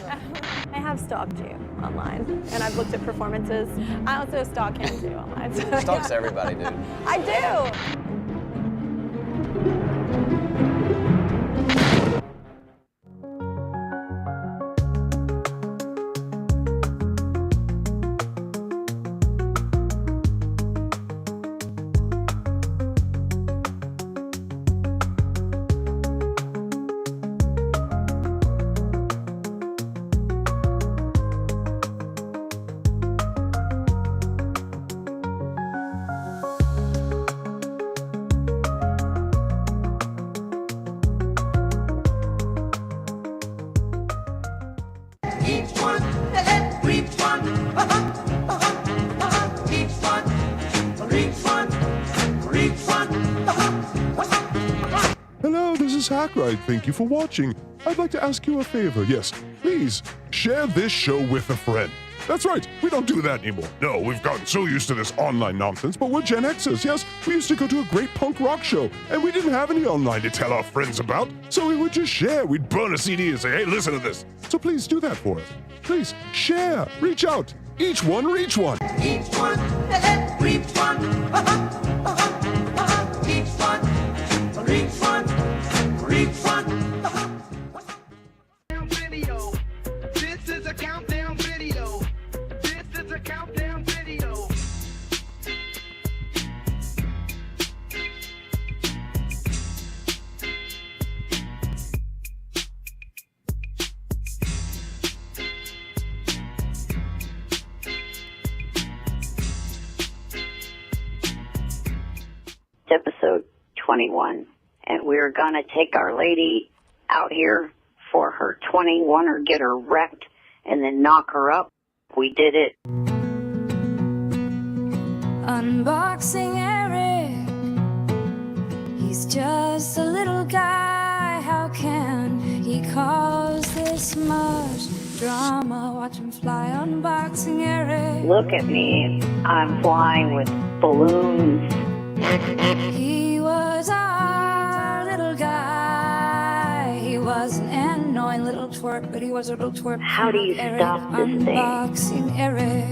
I have stalked you online, and I've looked at performances. I also stalk him too online. So, Stalks everybody, dude. I do. Hello, this is Hackride. Thank you for watching. I'd like to ask you a favor. Yes, please share this show with a friend. That's right, we don't do that anymore. No, we've gotten so used to this online nonsense, but we're Gen Xers, yes? We used to go to a great punk rock show, and we didn't have any online to tell our friends about, so we would just share. We'd burn a CD and say, hey, listen to this. So please do that for us. Please, share, reach out. Each one, reach one. Each one, reach one. Each one, reach one. Reach one. Video. This is a countdown video. This is a countdown video. Episode 21, and we're gonna take Our Lady out here for her 21er, get her wrecked, and then knock her up. We did it. Unboxing Eric, he's just a little guy. How can he cause this much drama? Watch him fly. Unboxing Eric. Look at me, I'm flying with balloons. He was our little guy. He was an annoying little twerp, but he was a little twerp. How do you Eric, stop this thing? Unboxing Eric.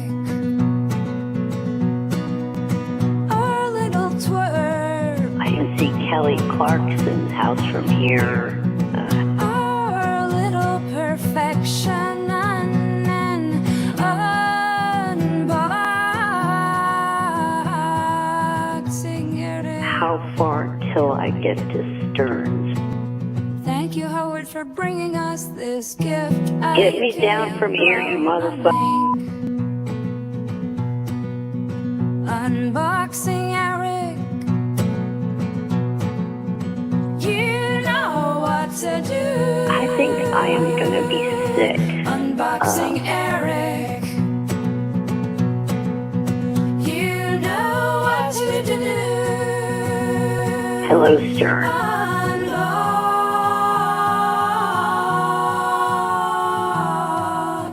Our little twerp. I can see Kelly Clarkson's house from here. Our little perfection. Unboxing Eric. How far till I get to Stearns? Thank you, Howard, for bringing us this gift. Get me down from here, you motherfucker. Unboxing Eric. You know what to do. I think I am gonna be sick. Unboxing Eric. You know what to do. Hello, Stearns.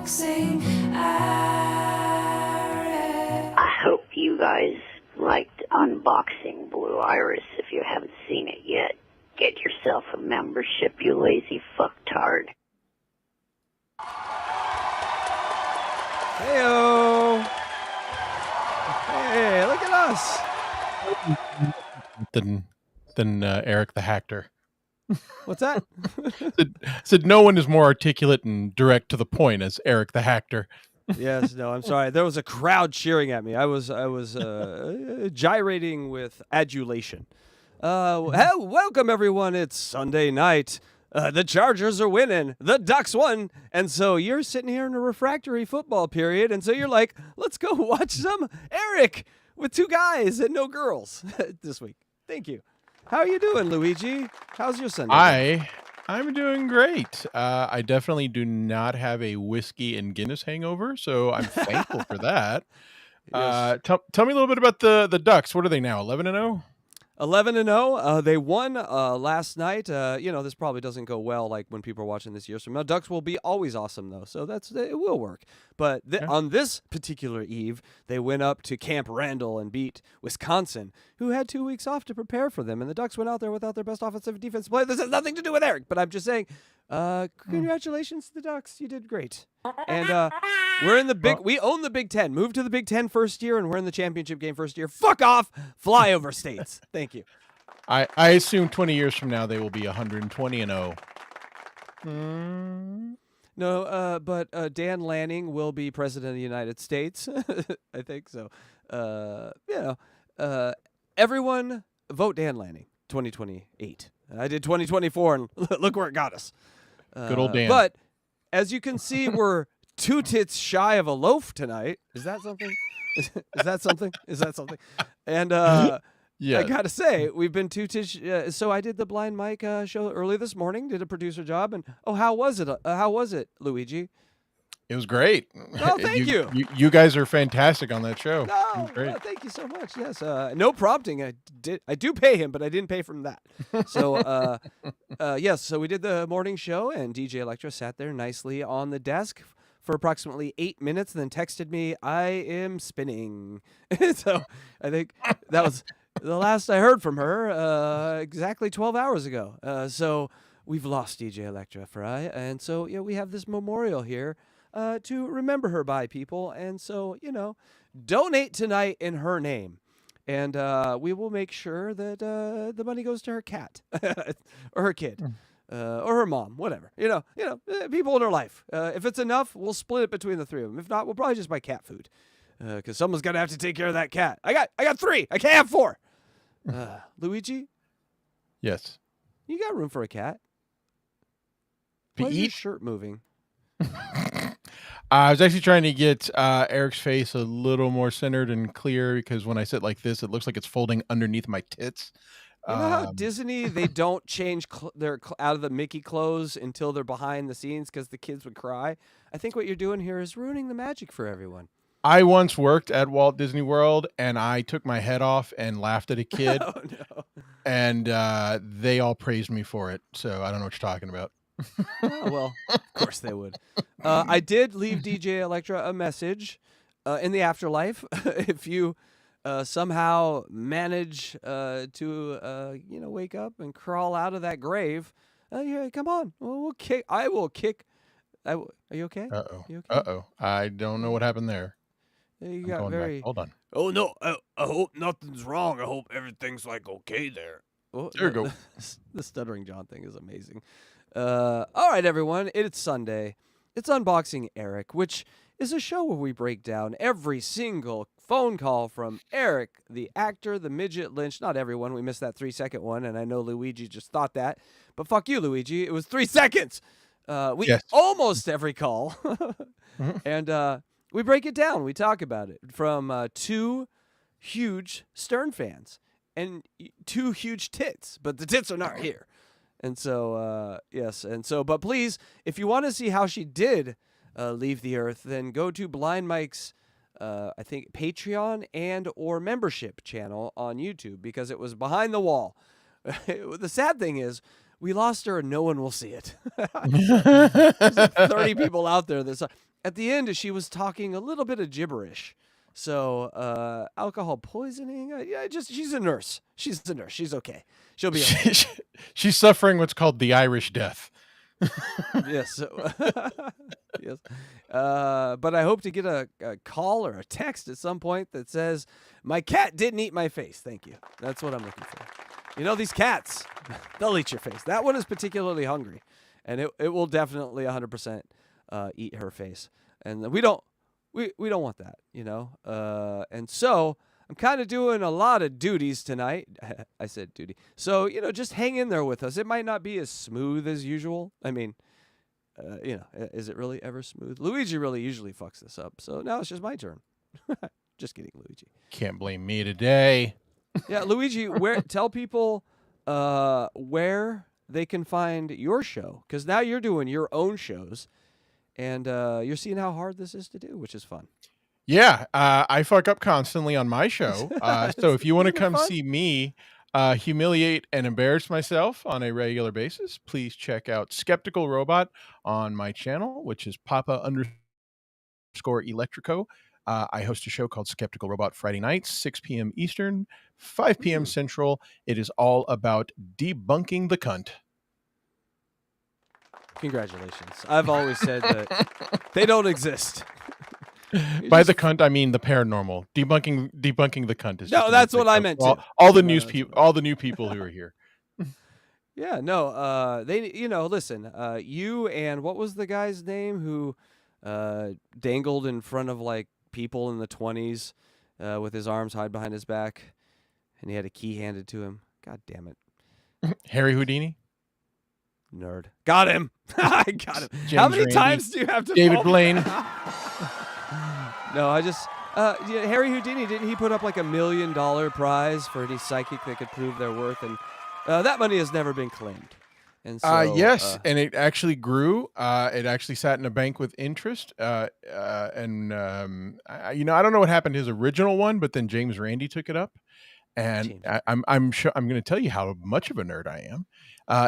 Unboxing Eric. I hope you guys liked Unboxing Blue Iris. If you haven't seen it yet, get yourself a membership, you lazy fucktard. Heyo! Hey, look at us! Than Eric the Hacker. What's that? said no one is more articulate and direct to the point as Eric the Hacker. Yes, no, I'm sorry. There was a crowd cheering at me. I was gyrating with adulation. Welcome everyone. It's Sunday night. The Chargers are winning. The Ducks won. And so you're sitting here in a refractory football period, and so you're like, let's go watch some Eric with two guys and no girls this week. Thank you. How are you doing, Luigi? How's your Sunday? I'm doing great. I definitely do not have a whiskey and Guinness hangover, so I'm thankful for that. Yes. Tell me a little bit about the Ducks. What are they now, 11-0? 11-0. They won last night. This probably doesn't go well like when people are watching this year. So now Ducks will be always awesome though. So it will work. But on this particular eve, they went up to Camp Randall and beat Wisconsin who had 2 weeks off to prepare for them, and the Ducks went out there without their best offensive and defensive player. This has nothing to do with Eric, but I'm just saying, congratulations to the Ducks. You did great. And we're in the we own the Big Ten. Moved to the Big Ten first year, and we're in the championship game first year. Fuck off, flyover states. Thank you. I assume 20 years from now they will be 120-0. No, but Dan Lanning will be president of the United States. I think so. Everyone vote Dan Lanning 2028. I did 2024, and look where it got us. Good old Dan. But as you can see, we're 2 tits shy of a loaf tonight. Is that something? Is that something? Is that something? And yeah, I gotta say, we've been 2 tits. So I did the Blind Mike show early this morning. Did a producer job, and how was it? How was it, Luigi? it was great. Oh, thank you. You guys are fantastic on that show. It No, was great. thank you so much. Yes, no prompting. I do pay him, but I didn't pay from that. So yes, so we did the morning show, and DJ Electra sat there nicely on the desk for approximately 8 minutes, and then texted me, "I am spinning." So I think that was the last I heard from her. Exactly 12 hours ago. So we've lost DJ Electra Fry, and so we have this memorial here. To remember her by, people. And so, donate tonight in her name. And we will make sure that the money goes to her cat or her kid or her mom, whatever. People in her life. If it's enough, we'll split it between the 3 of them. If not, we'll probably just buy cat food because someone's going to have to take care of that cat. I got 3. I can't have 4. Luigi? Yes. You got room for a cat. To Why is your eat? shirt moving? I was actually trying to get Eric's face a little more centered and clear because when I sit like this, it looks like it's folding underneath my tits. You know how Disney, they don't change their out of the Mickey clothes until they're behind the scenes because the kids would cry? I think what you're doing here is ruining the magic for everyone. I once worked at Walt Disney World, and I took my head off and laughed at a kid, Oh, no. and they all praised me for it. So I don't know what you're talking about. Oh, well, of course they would. I did leave DJ Electra a message in the afterlife. If you somehow manage to wake up and crawl out of that grave, come on. We'll kick. I will kick. Are you okay? Uh-oh. You okay? Uh-oh. I don't know what happened there. You I'm got going very. back. Hold on. Oh no! I hope nothing's wrong. I hope everything's like okay there. Oh, There you go. The Stuttering John thing is amazing. All right, everyone. It's Sunday. It's Unboxing Eric, which is a show where we break down every single phone call from Eric, the actor, the midget Lynch. Not everyone. We missed that 3-second one, and I know Luigi just thought that. But fuck you, Luigi. It was 3 seconds. Yes. Almost every call. And we break it down. We talk about it from 2 huge Stern fans and 2 huge tits, but the tits are not here. And so, yes. And so, but please, if you want to see how she did leave the earth, then go to Blind Mike's, I think, Patreon and or membership channel on YouTube because it was behind the wall. The sad thing is, we lost her and no one will see it. There's like 30 people out there that saw. At the end, she was talking a little bit of gibberish. So, alcohol poisoning. She's a nurse. She's a nurse. She's okay. She'll be okay. She's suffering what's called the Irish death. Yes. Yes. But I hope to get a call or a text at some point that says, "My cat didn't eat my face." Thank you. That's what I'm looking for. These cats, they'll eat your face. That one is particularly hungry, and it will definitely 100% eat her face. And we don't want that, And so I'm kind of doing a lot of duties tonight. I said duty. So, just hang in there with us. It might not be as smooth as usual. I mean, is it really ever smooth? Luigi really usually fucks this up. So now it's just my turn. Just kidding, Luigi. Can't blame me today. Yeah, Luigi, tell people where they can find your show, because now you're doing your own shows, and you're seeing how hard this is to do, which is fun. Yeah, I fuck up constantly on my show. So if you want to come fun? see me humiliate and embarrass myself on a regular basis, please check out Skeptical Robot on my channel, which is Papa_Electrico. I host a show called Skeptical Robot Friday nights, 6 p.m. Eastern, 5 p.m. Central. It is all about debunking the cunt. Congratulations. I've always said that they don't exist. By the cunt, I mean the paranormal. Debunking the cunt is. No, that's what I meant too. All the new people who are here. Yeah, no. Listen. You and what was the guy's name who dangled in front of like people in the 20s with his arms tied behind his back, and he had a key handed to him. God damn it. Harry Houdini. Nerd. Got him. I got him. James How many Randi, times do you have to? David Blaine. No, I just. Harry Houdini, didn't he put up like $1 million prize for any psychic that could prove their worth? And that money has never been claimed. And so, yes, and it actually grew. It actually sat in a bank with interest. I don't know what happened to his original one, but then James Randi took it up, and I'm sure I'm going to tell you how much of a nerd I am.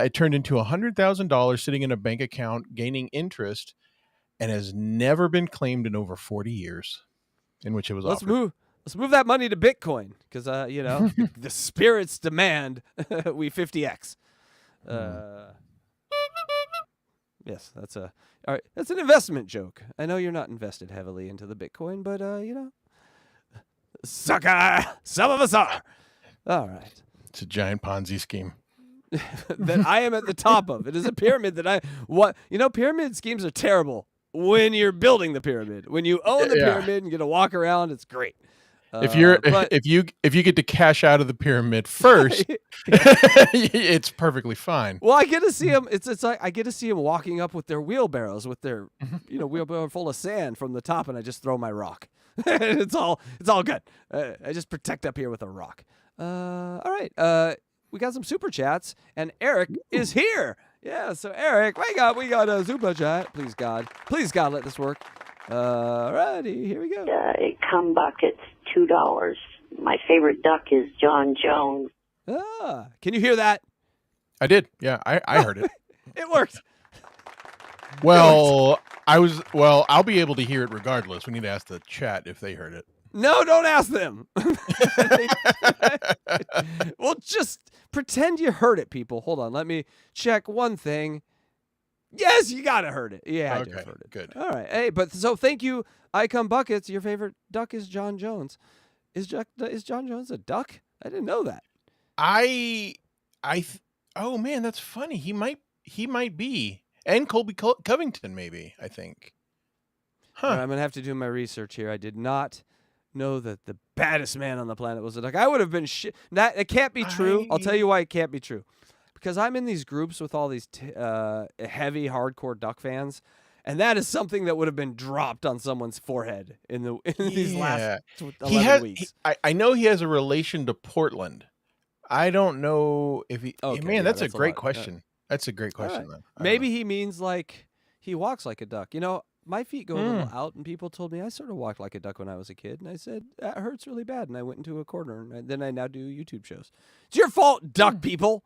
It turned into $100,000 sitting in a bank account, gaining interest, and has never been claimed in over 40 years, in which it was offered. Let's move that money to Bitcoin because the spirits demand we 50x. Yes, that's all right. That's an investment joke. I know you're not invested heavily into the Bitcoin, but sucker, some of us are. All right. It's a giant Ponzi scheme that I am at the top of. It is a pyramid that pyramid schemes are terrible when you're building the pyramid. When you own the pyramid and get to walk around, it's great. If you get to cash out of the pyramid first, it's perfectly fine. Well, I get to see them. It's like I get to see them walking up with their wheelbarrows, with their wheelbarrow full of sand from the top, and I just throw my rock. it's all good. I just protect up here with a rock. All right. We got some super chats, and Eric is here. Yeah. So Eric, we got a super chat. Please God, let this work. Alrighty, here we go. Cum buckets, $2. My favorite duck is John Jones. Can you hear that? I did. Yeah, I heard it. It worked. Well, I'll be able to hear it regardless. We need to ask the chat if they heard it. No, don't ask them. Well, just pretend you heard it, people. Hold on, let me check one thing. Yes, you gotta heard it. Yeah, I just heard it. Good. All right. Hey, so thank you. I Come Buckets. Your favorite duck is John Jones. Is John Jones a duck? I didn't know that. Oh man, that's funny. He might be, and Colby Covington maybe. I think. Huh. Right, I'm gonna have to do my research here. I did not know that the baddest man on the planet was a duck. I would have been shit. It can't be true. I'll tell you why it can't be true. Because I'm in these groups with all these heavy, hardcore duck fans, and that is something that would have been dropped on someone's forehead in these last 11 weeks. I know he has a relation to Portland. I don't know if he. Okay, man, that's a great question. That's a great question, though. Maybe he means like he walks like a duck. My feet go a little out, and people told me I sort of walked like a duck when I was a kid, and I said that hurts really bad, and I went into a corner, and then I now do YouTube shows. It's your fault, duck people.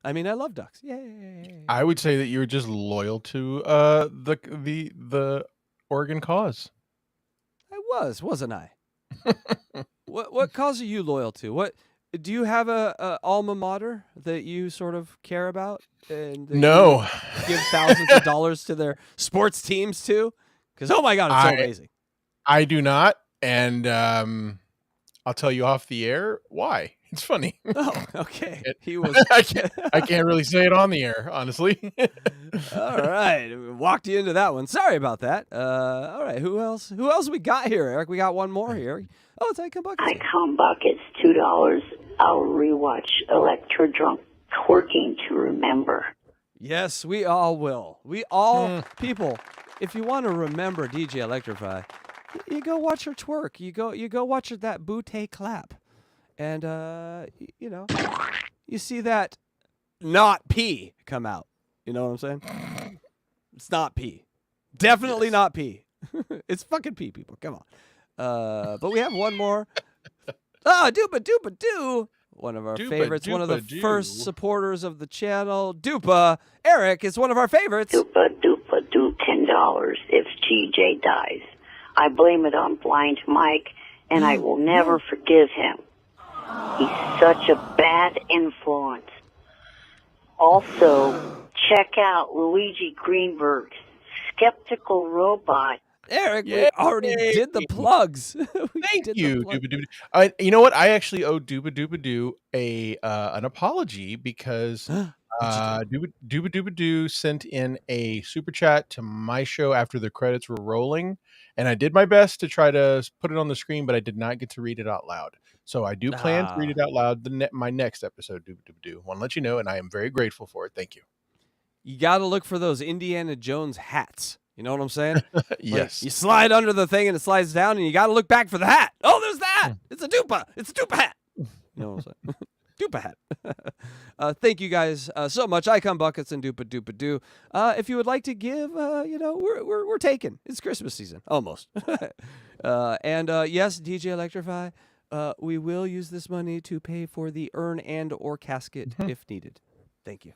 I mean, I love ducks. Yay! I would say that you were just loyal to the Oregon cause. I wasn't I? What cause are you loyal to? What do you have a alma mater that you sort of care about? And no, give thousands of dollars to their sports teams too? Because oh my God, it's so amazing. I do not, and I'll tell you off the air why. It's funny. Oh, okay. He was. I can't really say it on the air, honestly. All right, walked you into that one. Sorry about that. All right, who else? Who else we got here, Eric? We got one more here. Oh, it's I Come Buckets. I Come Buckets, $2. I'll rewatch Electra drunk twerking to remember. Yes, we all will. We all people. If you want to remember DJ Electrify, you go watch her twerk. You go watch that bootay clap. And, you see that not pee come out. You know what I'm saying? It's not pee. Definitely not pee. It's fucking pee, people. Come on. But we have one more. Doopa Doopa Doo. One of our favorites. One of the first supporters of the channel. Doopa. Eric is one of our favorites. Doopa Doopa Doo, $10 if TJ dies. I blame it on Blind Mike, and I will never forgive him. He's such a bad influence. Also, check out Luigi Greenberg's Skeptical Robot. Eric, we already did the plugs. Thank you, Dooba Dooba. You know what? I actually owe Dooba Dooba Doo an apology because Dooba Dooba Doo sent in a super chat to my show after the credits were rolling, and I did my best to try to put it on the screen, but I did not get to read it out loud. So I do plan to read it out loud my next episode, Dooba Dooba Doo. Want to let you know, and I am very grateful for it. Thank you. You got to look for those Indiana Jones hats. You know what I'm saying? Yes. Like, you slide under the thing and it slides down, and you got to look back for the hat. Oh, there's the hat. It's a Doopa. It's a Doopa hat. You know what I'm saying? Doopa hat. Thank you guys so much. Icon Buckets and Doopa Doopa Doo. If you would like to give, we're taking. It's Christmas season. Almost. Yes, DJ Electrify, we will use this money to pay for the urn and or casket if needed. Thank you.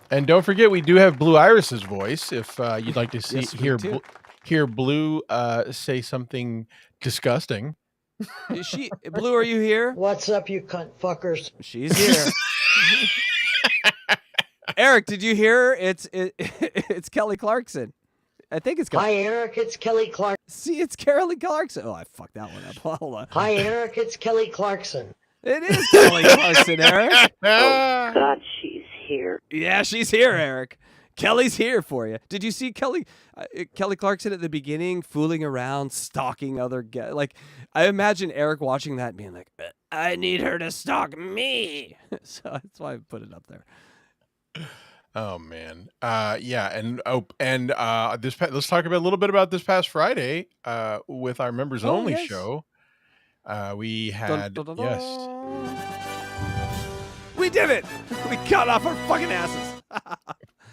And don't forget, we do have Blue Iris's voice. If you'd like to hear Blue say something disgusting. Is she Blue? Are you here? What's up, you cunt fuckers? She's here. Eric, did you hear? It's Kelly Clarkson. I think it's Kelly. Hi, Eric. It's Kelly Clarkson. See, it's Kelly Clarkson. Oh, I fucked that one up. Hold on. Hi, Eric. It's Kelly Clarkson. It is Kelly Clarkson, Eric. Oh, God, she's here. Yeah, she's here, Eric. Kelly's here for you. Did you see Kelly Clarkson at the beginning fooling around, stalking other guys? Like, I imagine Eric watching that and being like, I need her to stalk me. So that's why I put it up there. Oh man, yeah, let's talk a little bit about this past Friday with our members only show. We had we did it. We got off our fucking asses,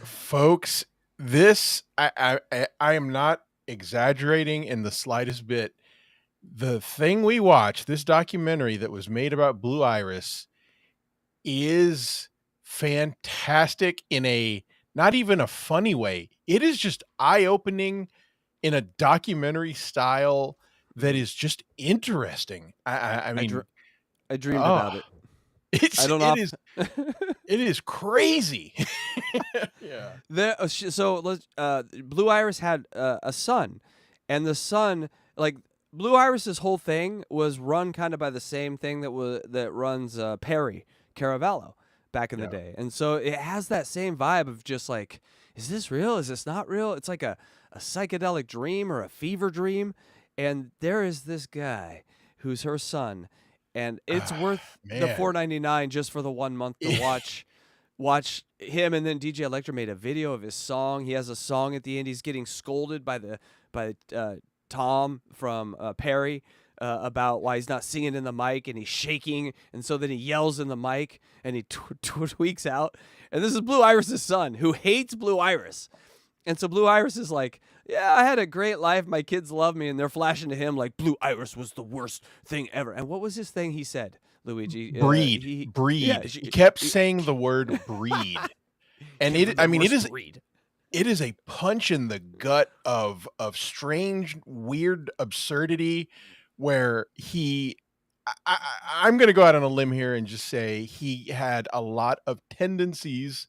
folks. This I am not exaggerating in the slightest bit. The thing we watched, this documentary that was made about Blue Iris, is fantastic in a not even a funny way. It is just eye-opening in a documentary style that is just interesting. I mean, I dreamed about it. It is crazy. Yeah. Blue Iris had a son, and the son, like, Blue Iris's whole thing was run kind of by the same thing that runs Perry Caravallo back in the day. And so it has that same vibe of just like, is this real? Is this not real? It's like a psychedelic dream or a fever dream. And there is this guy who's her son, and it's worth the $4.99 just for the 1 month to watch him. And then DJ Electra made a video of his song. He has a song at the end. He's getting scolded by Tom from Perry about why he's not singing in the mic, and he's shaking, and so then he yells in the mic and he tweaks out. And this is Blue Iris's son, who hates Blue Iris. And so Blue Iris is like, yeah, I had a great life. My kids love me. And they're flashing to him like, Blue Iris was the worst thing ever. And what was his thing he said, Luigi? Breed. Yeah, he kept saying the word breed. And it is a punch in the gut of strange, weird absurdity where I'm going to go out on a limb here and just say he had a lot of tendencies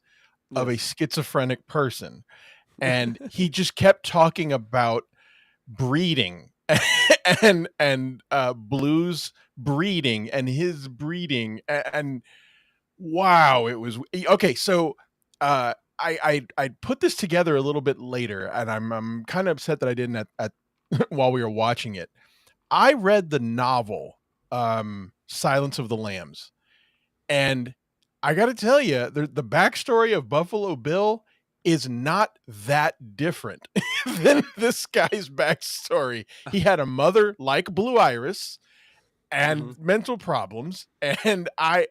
of a schizophrenic person. And he just kept talking about breeding and Blue's breeding and his breeding. And wow, it was okay. So I put this together a little bit later, and I'm kind of upset that I didn't at while we were watching it. I read the novel Silence of the Lambs, and I got to tell you, the backstory of Buffalo Bill is not that different than this guy's backstory. He had a mother like Blue Iris and mental problems, and I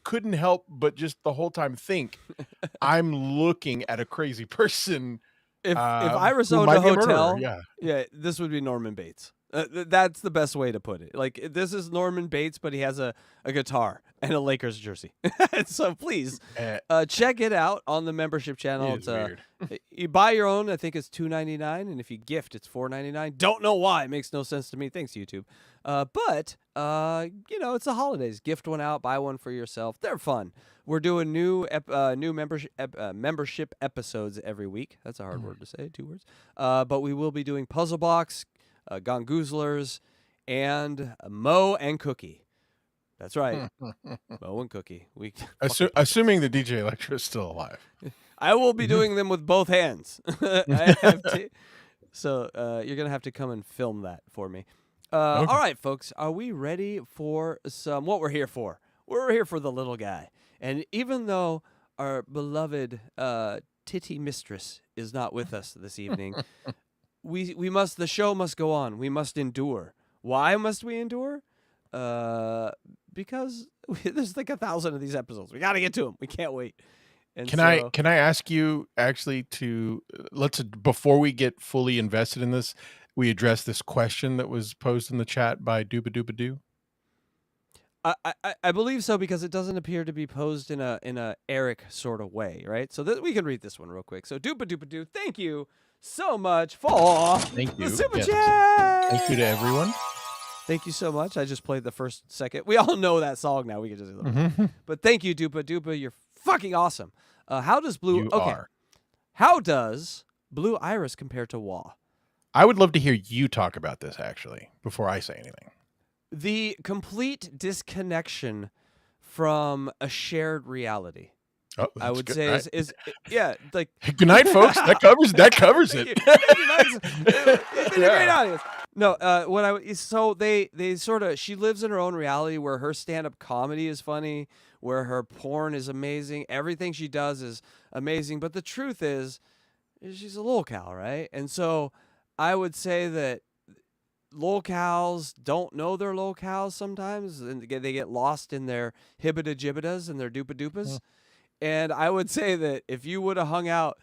couldn't help but just the whole time think I'm looking at a crazy person. If Iris owned a hotel, yeah, this would be Norman Bates. That's the best way to put it. Like, this is Norman Bates, but he has a guitar and a Lakers jersey. So please check it out on the membership channel. It is weird. You buy your own, I think it's $2.99, and if you gift, it's $4.99. Don't know why. It makes no sense to me. Thanks, YouTube. But it's the holidays. Gift one out, buy one for yourself. They're fun. We're doing new membership episodes every week. That's a hard word to say, 2 words. But we will be doing Puzzle Box, Gongoozlers, and Mo and Cookie. That's right. Mo and Cookie. Assuming the DJ Electra is still alive. I will be doing them with both hands. So you're going to have to come and film that for me. Okay. All right, folks. Are we ready for what we're here for? We're here for the little guy. And even though our beloved titty mistress is not with us this evening, the show must go on. We must endure. Why must we endure? Because there's like 1,000 of these episodes. We got to get to them. We can't wait. And can I ask you actually to before we get fully invested in this, we address this question that was posed in the chat by Dooba Dooba Doo? I believe so, because it doesn't appear to be posed in a Eric sort of way, right? So we can read this one real quick. So Dooba Dooba Doo, thank you so much for the super chat. Thank you to everyone. Thank you so much. I just played the first second. We all know that song now. We can just But thank you, Doopa Doopa. You're fucking awesome. How does Blue How does Blue Iris compare to Wah? I would love to hear you talk about this actually before I say anything. The complete disconnection from a shared reality. Oh, I would good. say is like good night, folks. That covers it. You did a great audience. No, she lives in her own reality where her stand-up comedy is funny, where her porn is amazing, everything she does is amazing. But the truth is she's a lolcow, right? And so I would say that lolcows don't know they're lolcows sometimes, and they get lost in their hibbida jibbidas and their doopa doopas. And I would say that if you would have hung out,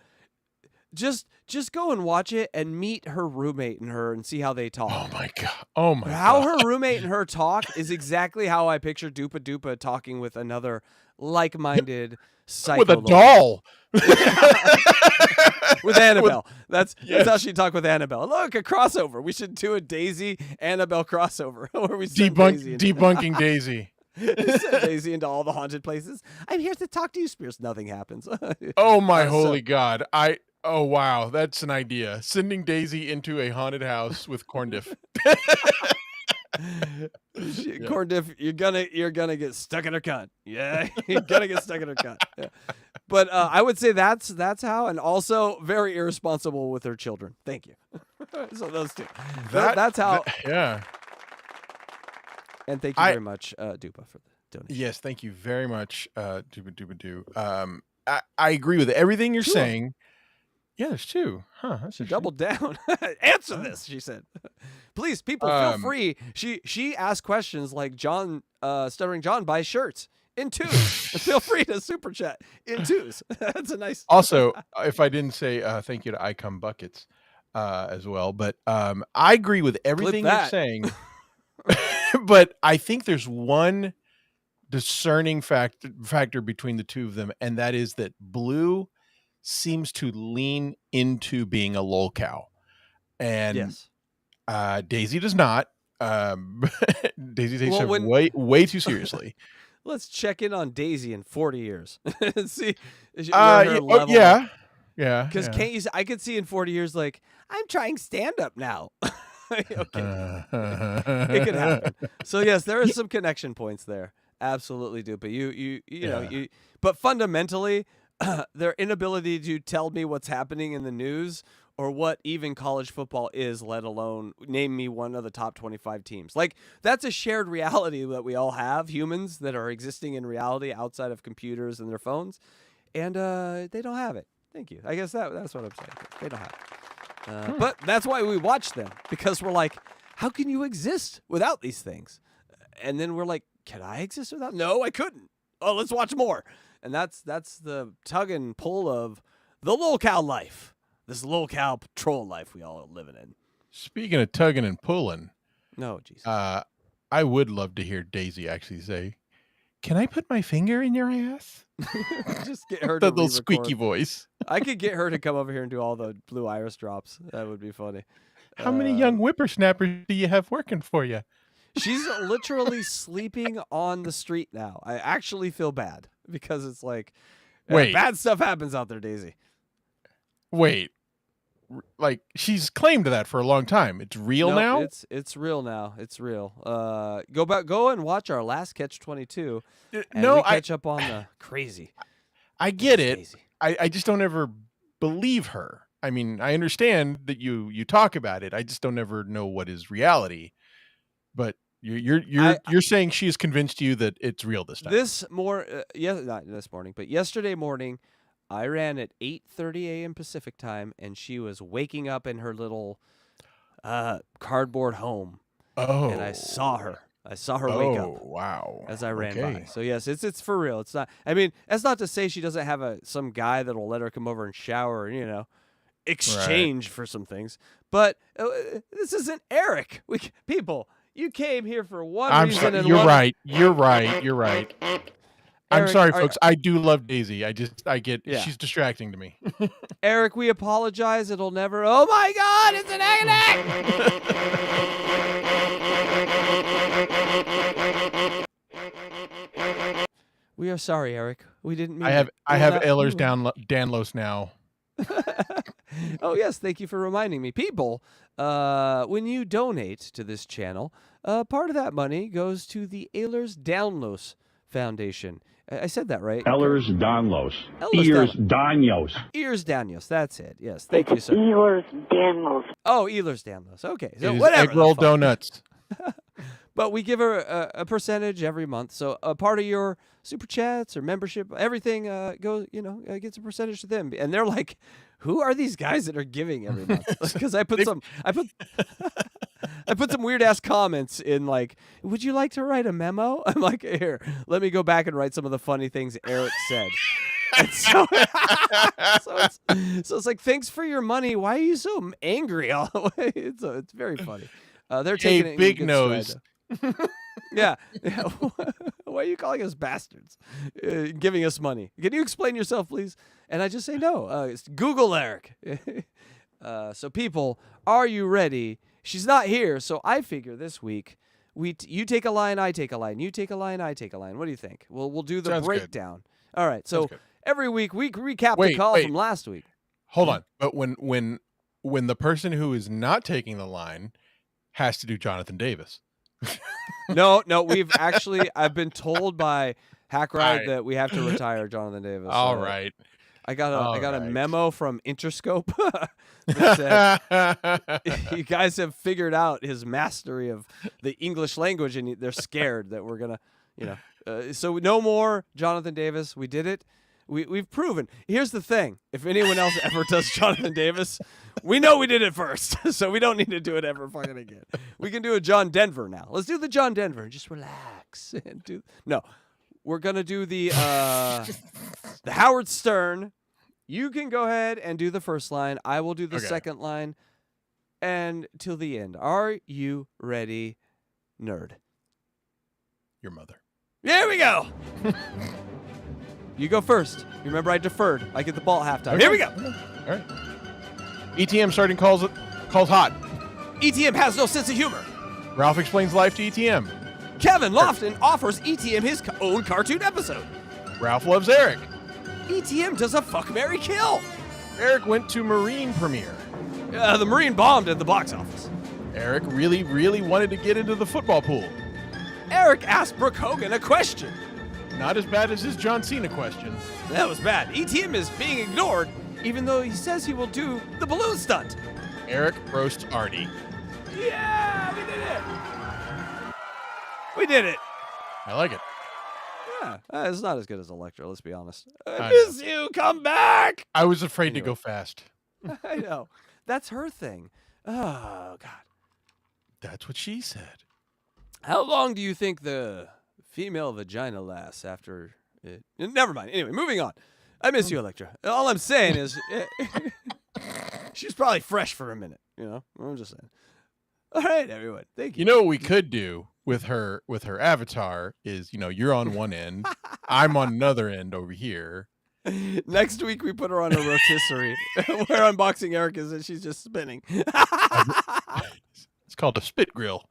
just go and watch it and meet her roommate and her and see how they talk. Oh my god! How her roommate and her talk is exactly how I picture Doopa Doopa talking with another like-minded psycho with a doll. With Annabelle. That's how she talked with Annabelle. Look, a crossover. We should do a Daisy Annabelle crossover where we debunking Daisy. Send Daisy into all the haunted places. I'm here to talk to you, Spears. Nothing happens. Oh my holy god! Oh wow, that's an idea. Sending Daisy into a haunted house with corn diff. Corn diff, you're gonna get stuck in her cunt. Yeah, you're gonna get stuck in her cunt. Yeah. But I would say that's how, and also very irresponsible with her children. Thank you. So those two. That's how. Yeah. And thank you very much, Dupa, for the donation. Yes, thank you very much, Dupa Dupa Doo. I agree with everything you're saying. Yeah, there's two. Huh? That's she doubled down. Answer this, she said. Please, people, feel free. She asked questions like John, Stuttering John buys shirts in twos. Feel free to super chat in twos. That's a nice. Also, if I didn't say thank you to I Come Buckets as well, but I agree with everything you're saying. But I think there's one discerning factor between the two of them, and that is that Blue seems to lean into being a lolcow, and Daisy does not. Daisy takes it way too seriously. Let's check in on Daisy in 40 years and see. Yeah. Because can't you? I could see in 40 years, like, I'm trying stand up now. Okay, it could happen. So yes, there is some connection points there. Absolutely do. But you know, but fundamentally, their inability to tell me what's happening in the news or what even college football is, let alone name me one of the top 25 teams. Like, that's a shared reality that we all have, humans that are existing in reality outside of computers and their phones, and they don't have it. Thank you. I guess that's what I'm saying. They don't have it. But that's why we watch them, because we're like, how can you exist without these things? And then we're like, can I exist without? No, I couldn't. Oh, let's watch more. And that's the tug and pull of the lolcow life, this lolcow patrol life we all are living in. Speaking of tugging and pulling, No, Jesus. I would love to hear Daisy actually say, "Can I put my finger in your ass?" Just get her The to little re-record. squeaky voice. I could get her to come over here and do all the blue iris drops. That would be funny. How many young whippersnappers do you have working for you? She's literally sleeping on the street now. I actually feel bad because it's like, Wait. bad stuff happens out there, Daisy. Wait, like she's claimed that for a long time. It's real Nope, now. It's real now. It's real. Go and watch our last Catch 22. And No, we catch up on the crazy. I get it. Daisy. I just don't ever believe her. I mean, I understand that you talk about it. I just don't ever know what is reality. But you're saying she has convinced you that it's real this time. Not this morning, but yesterday morning, I ran at 8:30 a.m. Pacific time, and she was waking up in her little cardboard home. Oh, and I saw her. Wake up. Wow! As I ran by. Okay. So yes, it's for real. It's not. I mean, that's not to say she doesn't have some guy that'll let her come over and shower and exchange for some things. But this isn't Eric. People, you came here for one reason. Sorry, you're right. I'm Eric, sorry, folks. I do love Daisy. I get she's distracting to me. Eric, we apologize. It'll never. Oh my God! It's an egg. We are sorry, Eric. We didn't mean. I have Ehlers Danlos now. Oh yes, thank you for reminding me. People, when you donate to this channel, part of that money goes to the Ehlers Danlos Foundation. I said that right? Ehlers Danlos. Ears Danos. Ears Danos. That's it. Yes, thank you, sir. Ehlers Danlos. Oh, Ehlers Danlos. Okay, so It is whatever. egg roll donuts. But we give her a percentage every month. So a part of your super chats or membership, everything goes, gets a percentage to them. And they're like, who are these guys that are giving every month? Because I put some weird ass comments in like, would you like to write a memo? I'm like, here, let me go back and write some of the funny things Eric said. And so it's like, thanks for your money. Why are you so angry all the way? It's very funny. They're taking it in big good nose. stride, yeah. Why are you calling us bastards? Giving us money. Can you explain yourself, please? And I just say no. It's Google Eric. So people, are you ready? She's not here, so I figure this week you take a line, I take a line. You take a line, I take a line. What do you think? We'll do the Sounds good. breakdown. All right. So every week we recap the call from last week. Hold on. But when the person who is not taking the line has to do Jonathan Davis. No, I've been told by Hackride that we have to retire Jonathan Davis. All right. I got a memo from Interscope that said you guys have figured out his mastery of the English language, and they're scared that we're gonna, so no more Jonathan Davis. We did it. We've proven. Here's the thing: if anyone else ever does Jonathan Davis, we know we did it first, so we don't need to do it ever fucking again. We can do a John Denver now. Let's do the John Denver. Just relax and we're gonna do the Howard Stern. You can go ahead and do the first line. I will do the second line, and till the end. Are you ready, nerd? Your mother. There we go. You go first. Remember, I deferred. I get the ball at halftime. Here we go. All right. ETM starting calls hot. ETM has no sense of humor. Ralph explains life to ETM. Kevin Lofton offers ETM his own cartoon episode. Ralph loves Eric. ETM does a fuck, marry, kill. Eric went to Marine premiere. The Marine bombed at the box office. Eric really, really wanted to get into the football pool. Eric asked Brooke Hogan a question. Not as bad as his John Cena question. That was bad. ETM is being ignored, even though he says he will do the balloon stunt. Eric roasts Artie. Yeah, we did it. We did it. I like it. Yeah, it's not as good as Electra, let's be honest. I miss you. Come back. I was afraid to go fast. I know. That's her thing. Oh, God. That's what she said. How long do you think the female vagina lasts after it? Never mind. Anyway, moving on. I miss you, Electra. All I'm saying is she's probably fresh for a minute. You know, I'm just saying. All right, everyone. Thank you. You know what we could do with her avatar is, you're on one end, I'm on another end over here. Next week we put her on a rotisserie where unboxing Eric is and she's just spinning. It's called a spit grill.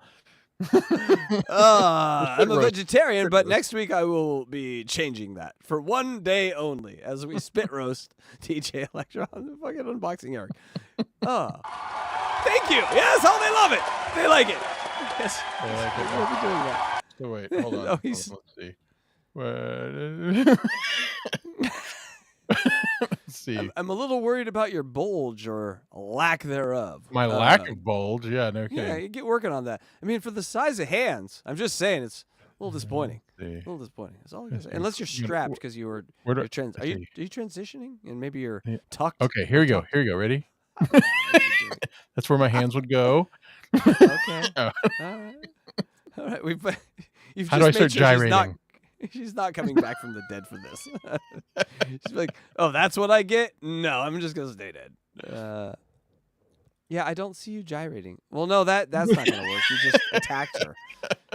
I'm a vegetarian, but next week I will be changing that for one day only as we spit roast DJ Electra on the fucking unboxing Eric. Thank you. Yes, they love it. They like it. Yes. They like it. We'll be doing that. So wait, hold on. Oh, Let's see. Let's see. I'm a little worried about your bulge or lack thereof. My lack of bulge? Yeah, no kidding. Yeah, you get working on that. I mean, for the size of hands, I'm just saying it's a little disappointing. A little disappointing. That's all I can say. Unless you're strapped because you were. Are you transitioning and maybe you're tucked? Okay, here we go. Here we go. Ready? That's where my hands would go. Okay. All right. You've How just do I start sure gyrating? She's not coming back from the dead for this. She's like, oh, that's what I get? No, I'm just going to stay dead. Yeah, I don't see you gyrating. Well, no, that's not going to work. You just attacked her.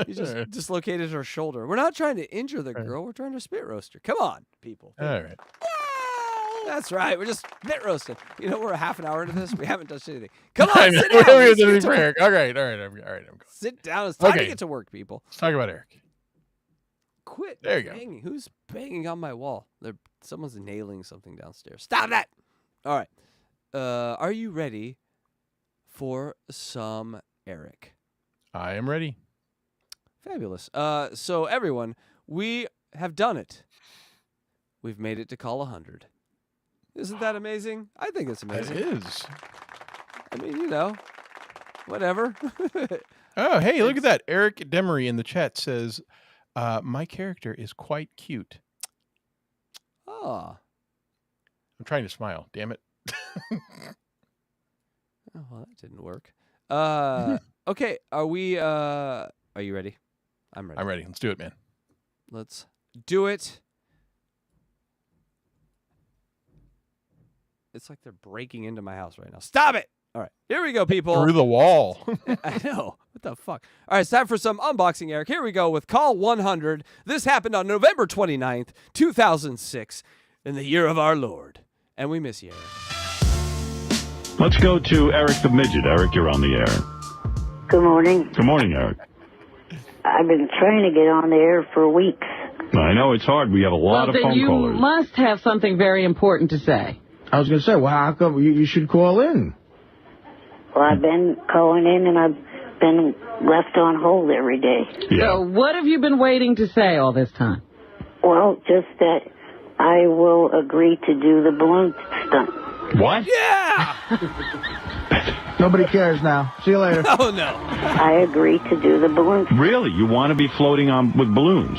You just dislocated her shoulder. We're not trying to injure the girl. We're trying to spit roast her. Come on, people. All right. That's right. We're just spit roasting. You know, we're a half an hour into this. We haven't touched anything. Come on, sit down. All right. I'm going. Sit down. It's time to get to work, people. Let's talk about Eric. Quit there you banging. Go. Who's banging on my wall? Someone's nailing something downstairs. Stop that. All right. Are you ready for some Eric? I am ready. Fabulous. So everyone, we have done it. We've made it to call 100. Isn't that amazing? I think it's amazing. It is. I mean, whatever. Oh, hey, look at that. Eric Demery in the chat says, my character is quite cute. Oh. I'm trying to smile. Damn it. Oh, well, that didn't work. Okay, are you ready? I'm ready. I'm ready. Let's do it, man. Let's do it. It's like they're breaking into my house right now. Stop it! All right, here we go, people. Through the wall. I know. What the fuck? All right, it's time for some unboxing, Eric. Here we go with Call 100. This happened on November 29th, 2006, in the year of our Lord. And we miss you, Eric. Let's go to Eric the Midget. Eric, you're on the air. Good morning. Good morning, Eric. I've been trying to get on the air for weeks. I know it's hard. We have a lot of phone callers. You must have something very important to say. I was going to say, well, how come you should call in? Well, I've been calling in and I've been left on hold every day. Yeah. So what have you been waiting to say all this time? Well, just that I will agree to do the balloon stunt. What? Yeah! Nobody cares now. See you later. Oh, no. I agree to do the balloon stunt. Really? You want to be floating on with balloons?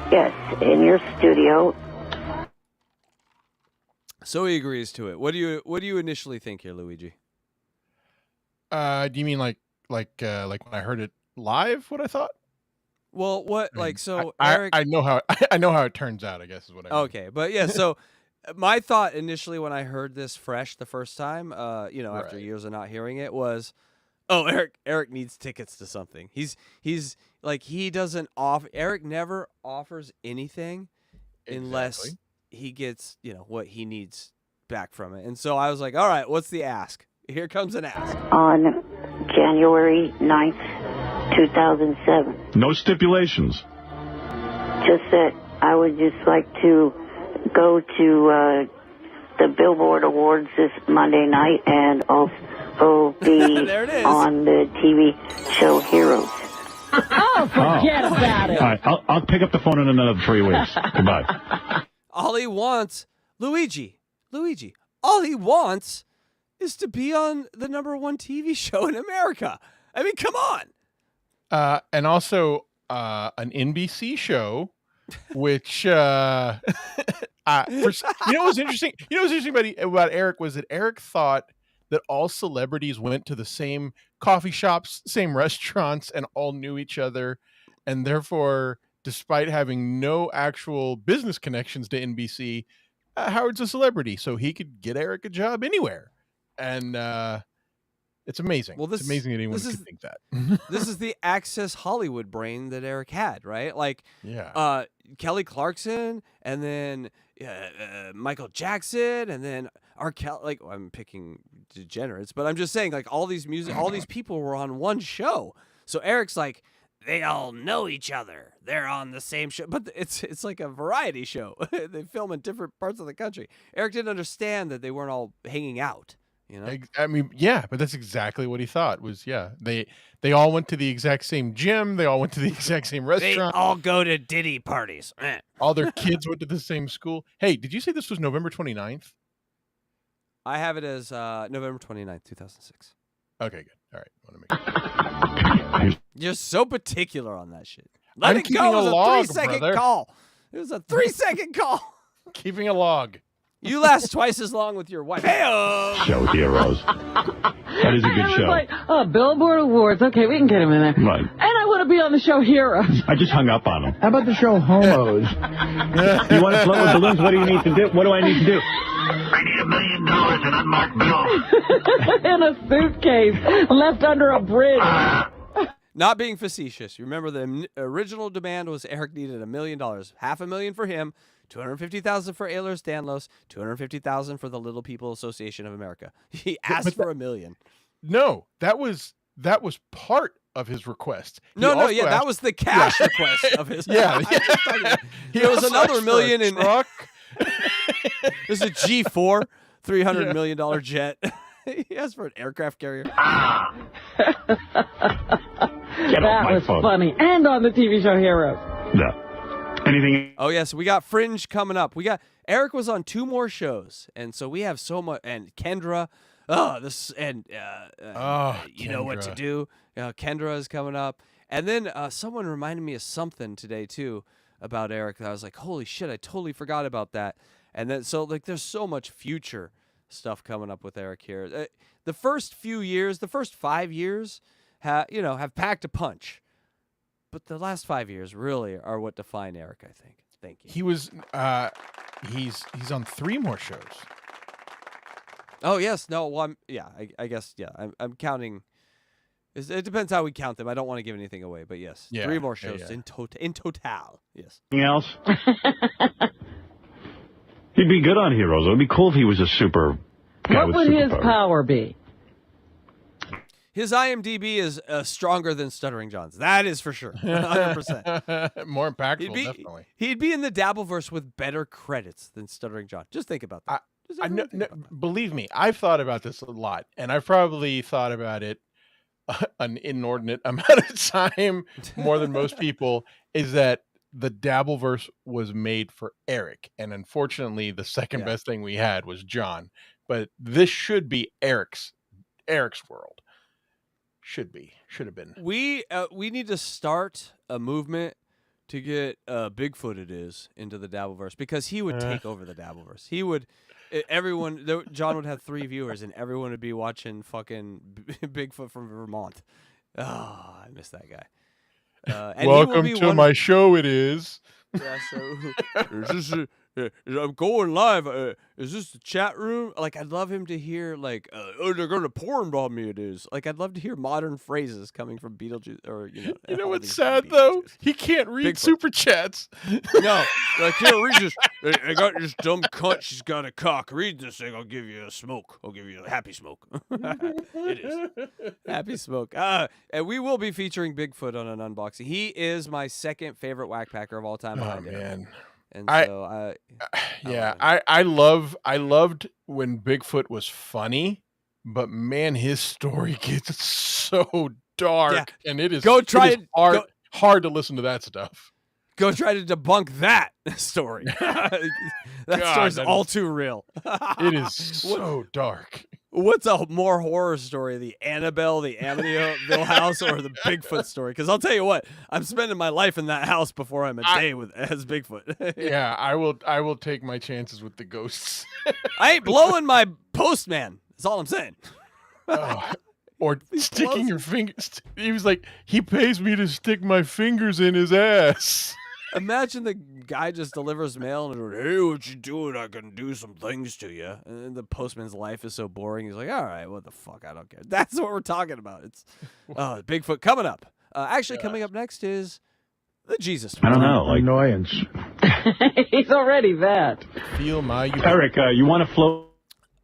Yes, in your studio. So he agrees to it. What do you initially think here, Luigi? Do you mean like when I heard it live? What I thought? Well, what Eric? Eric? I know how it turns out. I guess is what I mean. Okay, but yeah. So my thought initially when I heard this fresh the first time, after years of not hearing it, was, oh, Eric needs tickets to something. He's like he doesn't offer. Eric never offers anything unless he gets what he needs back from it. And so I was like, all right, what's the ask? Here comes an ask. On January 9th, 2007. No stipulations. Just that I would just like to go to the Billboard Awards this Monday night and also be on the TV show Heroes. Oh, forget about it. All right, I'll pick up the phone in another 3 weeks. Goodbye. All he wants, Luigi, all he wants is to be on the #1 TV show in America. I mean, come on. And also an NBC show, which you know what's interesting? You know what's interesting about Eric was that Eric thought that all celebrities went to the same coffee shops, same restaurants, and all knew each other, and therefore, despite having no actual business connections to NBC, Howard's a celebrity, so he could get Eric a job anywhere. And It's amazing. Well, it's amazing that anyone could think that. This is the Access Hollywood brain that Eric had, right? Like, Kelly Clarkson, and then Michael Jackson, and then R. Kelly. Like, I'm picking degenerates, but I'm just saying, like, all these people were on one show. So Eric's like, they all know each other. They're on the same show, but it's like a variety show. They film in different parts of the country. Eric didn't understand that they weren't all hanging out. You know? I mean, yeah, but that's exactly what he thought was, they all went to the exact same gym. They all went to the exact same restaurant. They all go to Diddy parties. All their kids went to the same school. Hey, did you say this was November 29th? I have it as November 29th, 2006. Okay, good. All right. Want to make You're so particular on that shit. I'm Let it keeping go. It was a log, a 3-second brother. call. It was a 3-second call. Keeping a log. You last twice as long with your wife. Show heroes. That is a good I was show. like, oh, Billboard Awards. Okay, we can get him in there. Right. And I want to be on the show Heroes. I just hung up on him. How about the show Homos? You want to float with balloons? What do you need to do? What do I need to do? I need $1 million in unmarked bills. In a suitcase left under a bridge. Not being facetious. You remember the original demand was Eric needed $1 million. $500,000 for him. $250,000 for Ehlers Danlos, $250,000 for the Little People Association of America. He asked for $1 million. No, that was part of his request. That was the cash request of his. He was another $1 million in truck. This is a G4, $300 million jet. He asked for an aircraft carrier. Get That was funny. And on the TV show Heroes. No. Anything? Oh yes, we got Fringe coming up. Eric was on 2 more shows, and so we have so much. And Kendra, you know what to do. Kendra is coming up, and then someone reminded me of something today too about Eric that I was like, holy shit, I totally forgot about that. And then there's so much future stuff coming up with Eric here. The first few years, the first 5 years, have packed a punch. But the last 5 years really are what define Eric, I think. Thank you. He was he's on 3 more shows. Oh yes, no, well, I guess I'm counting. It depends how we count them. I don't want to give anything away, but yes, 3 more shows in total. Yes. Anything else? He'd be good on Heroes. It would be cool if he was a super guy. What would his power be? His IMDb is stronger than Stuttering John's. That is for sure. 100%. More impactful, definitely. He'd be in the Dabbleverse with better credits than Stuttering John. Just think about that. Believe me, I've thought about this a lot, and I've probably thought about it an inordinate amount of time, more than most people, is that the Dabbleverse was made for Eric, and unfortunately, the second best thing we had was John. But this should be Eric's world. Should have been. We need to start a movement to get Bigfoot into the Dabbleverse, because he would take over the Dabbleverse. He would. John would have 3 viewers, and everyone would be watching fucking Bigfoot from Vermont. Oh, I miss that guy. And welcome to my show. It is. Yeah, so I'm going live. Is this the chat room? Like, I'd love him to hear, like, they're going to porn bomb me, it is. Like, I'd love to hear modern phrases coming from Beetlejuice, or, You know what's sad, though? He can't read super chats. No, I can't read this. I got this dumb cunt. She's got a cock. Read this thing. I'll give you a smoke. I'll give you a happy smoke. It is. Happy smoke. And we will be featuring Bigfoot on an unboxing. He is my second favorite Wack Packer of all time. Oh, man. And so I loved when Bigfoot was funny, but man, his story gets so dark, and it is hard to listen to that stuff. Go try to debunk that story. That story's all too real. It is so dark. What's a more horror story, the Annabelle, the Amityville house, or the Bigfoot story? Because I'll tell you what, I'm spending my life in that house before I'm a day as Bigfoot. Yeah, I will take my chances with the ghosts. I ain't blowing my postman. That's all I'm saying. Or sticking your fingers. He was like, he pays me to stick my fingers in his ass. Imagine the guy just delivers mail and goes, hey, what you doing? I can do some things to you. And the postman's life is so boring. He's like, all right, what the fuck? I don't care. That's what we're talking about. It's Bigfoot coming up. Coming up next is the Jesus Twins. I don't know. Like, Annoyance. He's already that. Feel my... Eric, you want to float?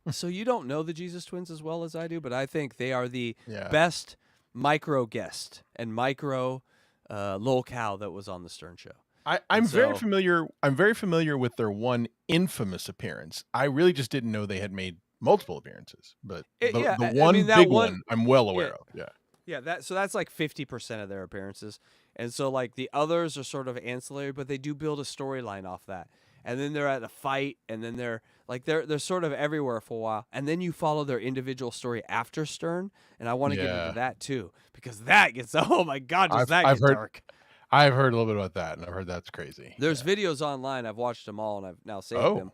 So you don't know the Jesus Twins as well as I do, but I think they are the best micro guest and micro lolcow that was on the Stern Show. I'm very familiar. I'm very familiar with their one infamous appearance. I really just didn't know they had made multiple appearances, but the one big one I'm well aware of. Yeah, that's like 50% of their appearances. And so like the others are sort of ancillary, but they do build a storyline off that. And then they're at a fight, and then they're sort of everywhere for a while. And then you follow their individual story after Stern, and I want to get into that too, because that gets oh my god, does that get dark. I've heard a little bit about that, and I've heard that's crazy. There's videos online. I've watched them all, and I've now saved them.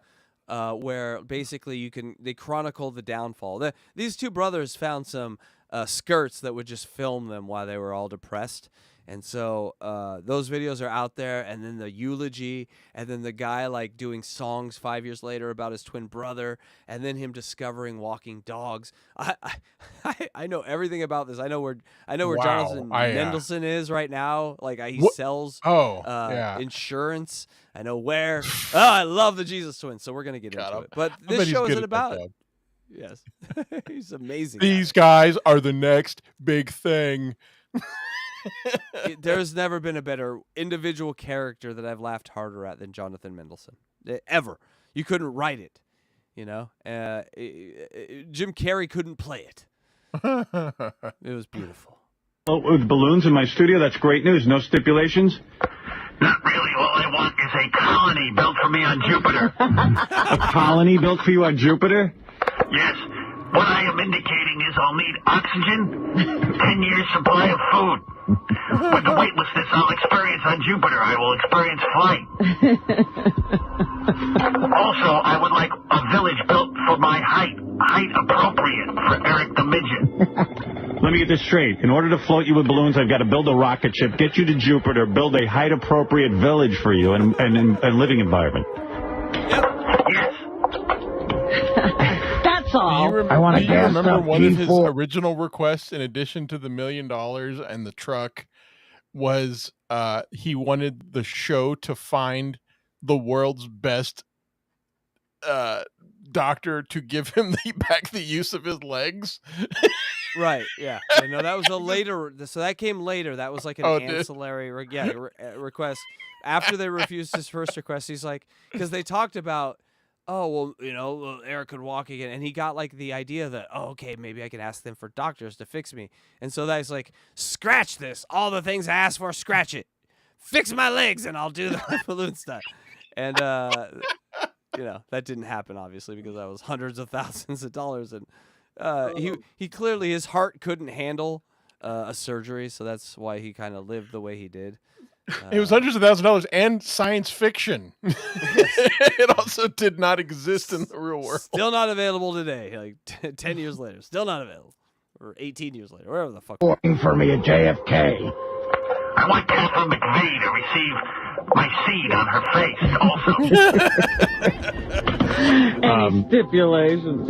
Where basically they chronicle the downfall. These two brothers found some skirts that would just film them while they were all depressed. And so those videos are out there, and then the eulogy, and then the guy like doing songs 5 years later about his twin brother, and then him discovering walking dogs. I know everything about this. I know where Jonathan Mendelsohn is right now. Like he sells insurance. I know where. I love the Jesus Twins, so we're gonna get into it. But this show isn't about. Yes, he's amazing. These guys are the next big thing. There's never been a better individual character that I've laughed harder at than Jonathan Mendelsohn. Ever. You couldn't write it. You know? Jim Carrey couldn't play it. It was beautiful. With balloons in my studio, that's great news. No stipulations? Not really. All I want is a colony built for me on Jupiter. A colony built for you on Jupiter? Yes. What I am indicating is I'll need oxygen, 10 years supply of food. With the weightlessness I'll experience on Jupiter, I will experience flight. Also, I would like a village built for my height appropriate for Eric the Midget. Let me get this straight. In order to float you with balloons, I've got to build a rocket ship, get you to Jupiter, build a height-appropriate village for you and living environment. Yes. That's all. Do you remember one of his original requests, in addition to the $1 million and the truck, was he wanted the show to find the world's best doctor to give him back the use of his legs? Right, yeah. No, that was a later. So that came later. That was like an ancillary request. After they refused his first request, he's like, because they talked about, Eric could walk again. And he got like the idea that, okay, maybe I can ask them for doctors to fix me. And so that's like, scratch this. All the things I asked for, scratch it. Fix my legs and I'll do the balloon stuff. And, that didn't happen, obviously, because that was hundreds of thousands of dollars. And he clearly, his heart couldn't handle a surgery. So that's why he kind of lived the way he did. It was hundreds of thousands of dollars and science fiction. It also did not exist in the real world. Still not available today. Like 10 years later, still not available, or 18 yeyears later, wherever the fuck. Working for me at JFK. I want Catherine McVeigh to receive my seed on her face. Also, any stipulations?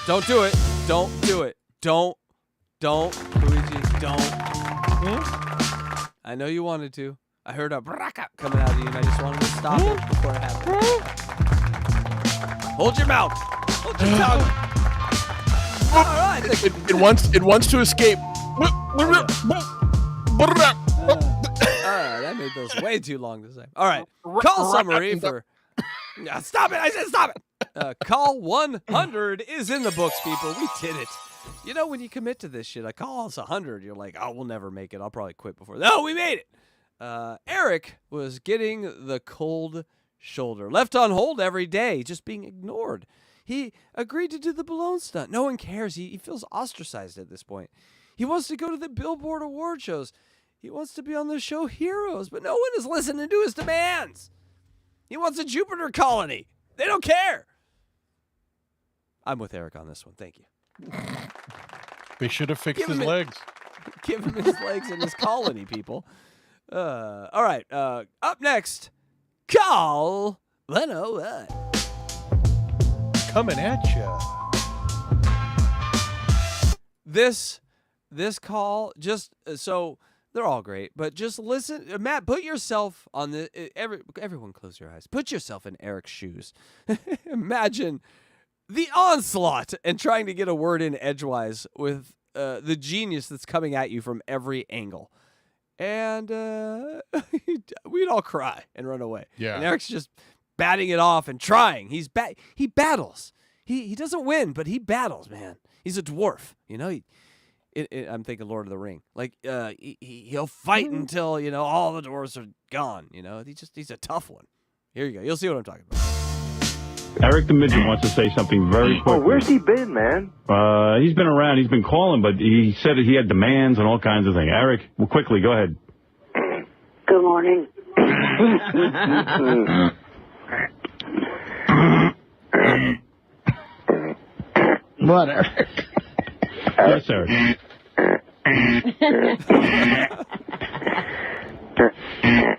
Don't do it. Don't do it. Don't, Luigi. Don't. I know you wanted to. I heard a braka coming out of you, and I just wanted to stop it before it happened. Hold your mouth. Hold your tongue. All right. It wants to escape. I made those way too long to say. All right. Call summary for... Stop it. I said stop it. Call 100 is in the books, people. We did it. You know, when you commit to this shit, I call us 100. You're like, we'll never make it. I'll probably quit before. No, we made it. Eric was getting the cold shoulder. Left on hold every day, just being ignored. He agreed to do the balloon stunt. No one cares. He feels ostracized at this point. He wants to go to the Billboard award shows. He wants to be on the show Heroes, but no one is listening to his demands. He wants a Jupiter colony. They don't care. I'm with Eric on this one. Thank you. They should have fixed his legs. Give him his legs and his colony, people. All right. Up next, call Leno. Coming at you. This call, just so they're all great, but just listen. Matt, put yourself on the. Everyone, close your eyes. Put yourself in Eric's shoes. Imagine the onslaught and trying to get a word in edgewise with the genius that's coming at you from every angle. And we'd all cry and run away. Yeah. And Eric's just batting it off and trying. He battles. He doesn't win, but he battles, man. He's a dwarf, you know. I'm thinking Lord of the Ring. Like he'll fight until all the dwarves are gone. You know, he's a tough one. Here you go. You'll see what I'm talking about. Eric the Midget wants to say something very quick. Oh, where's he been, man? He's been around. He's been calling, but he said that he had demands and all kinds of things. Eric, well, quickly, go ahead. Good morning. What, Eric? Yes, Eric.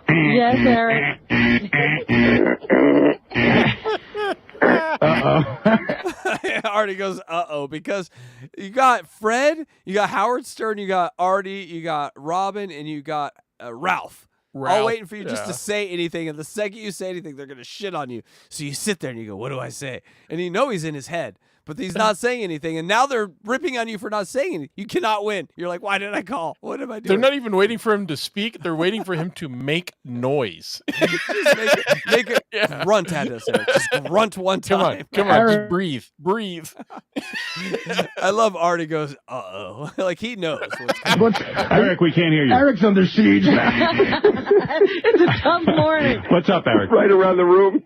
Yes, Eric. Artie goes, uh-oh, because you got Fred, you got Howard Stern, you got Artie, you got Robin, and you got Ralph. All waiting for you just to say anything, and the second you say anything, they're going to shit on you. So you sit there and you go, what do I say? And you know he's in his head, but he's not saying anything, and now they're ripping on you for not saying anything. You cannot win. You're like, why did I call? What am I doing? They're not even waiting for him to speak. They're waiting for him to make noise. Just make it grunt at us, Eric. Just grunt one time. Come on. Just breathe. I love Artie goes, uh-oh. Like he knows what's coming. Eric, we can't hear you. Eric's under siege. It's a tough morning. What's up, Eric? Right around the room.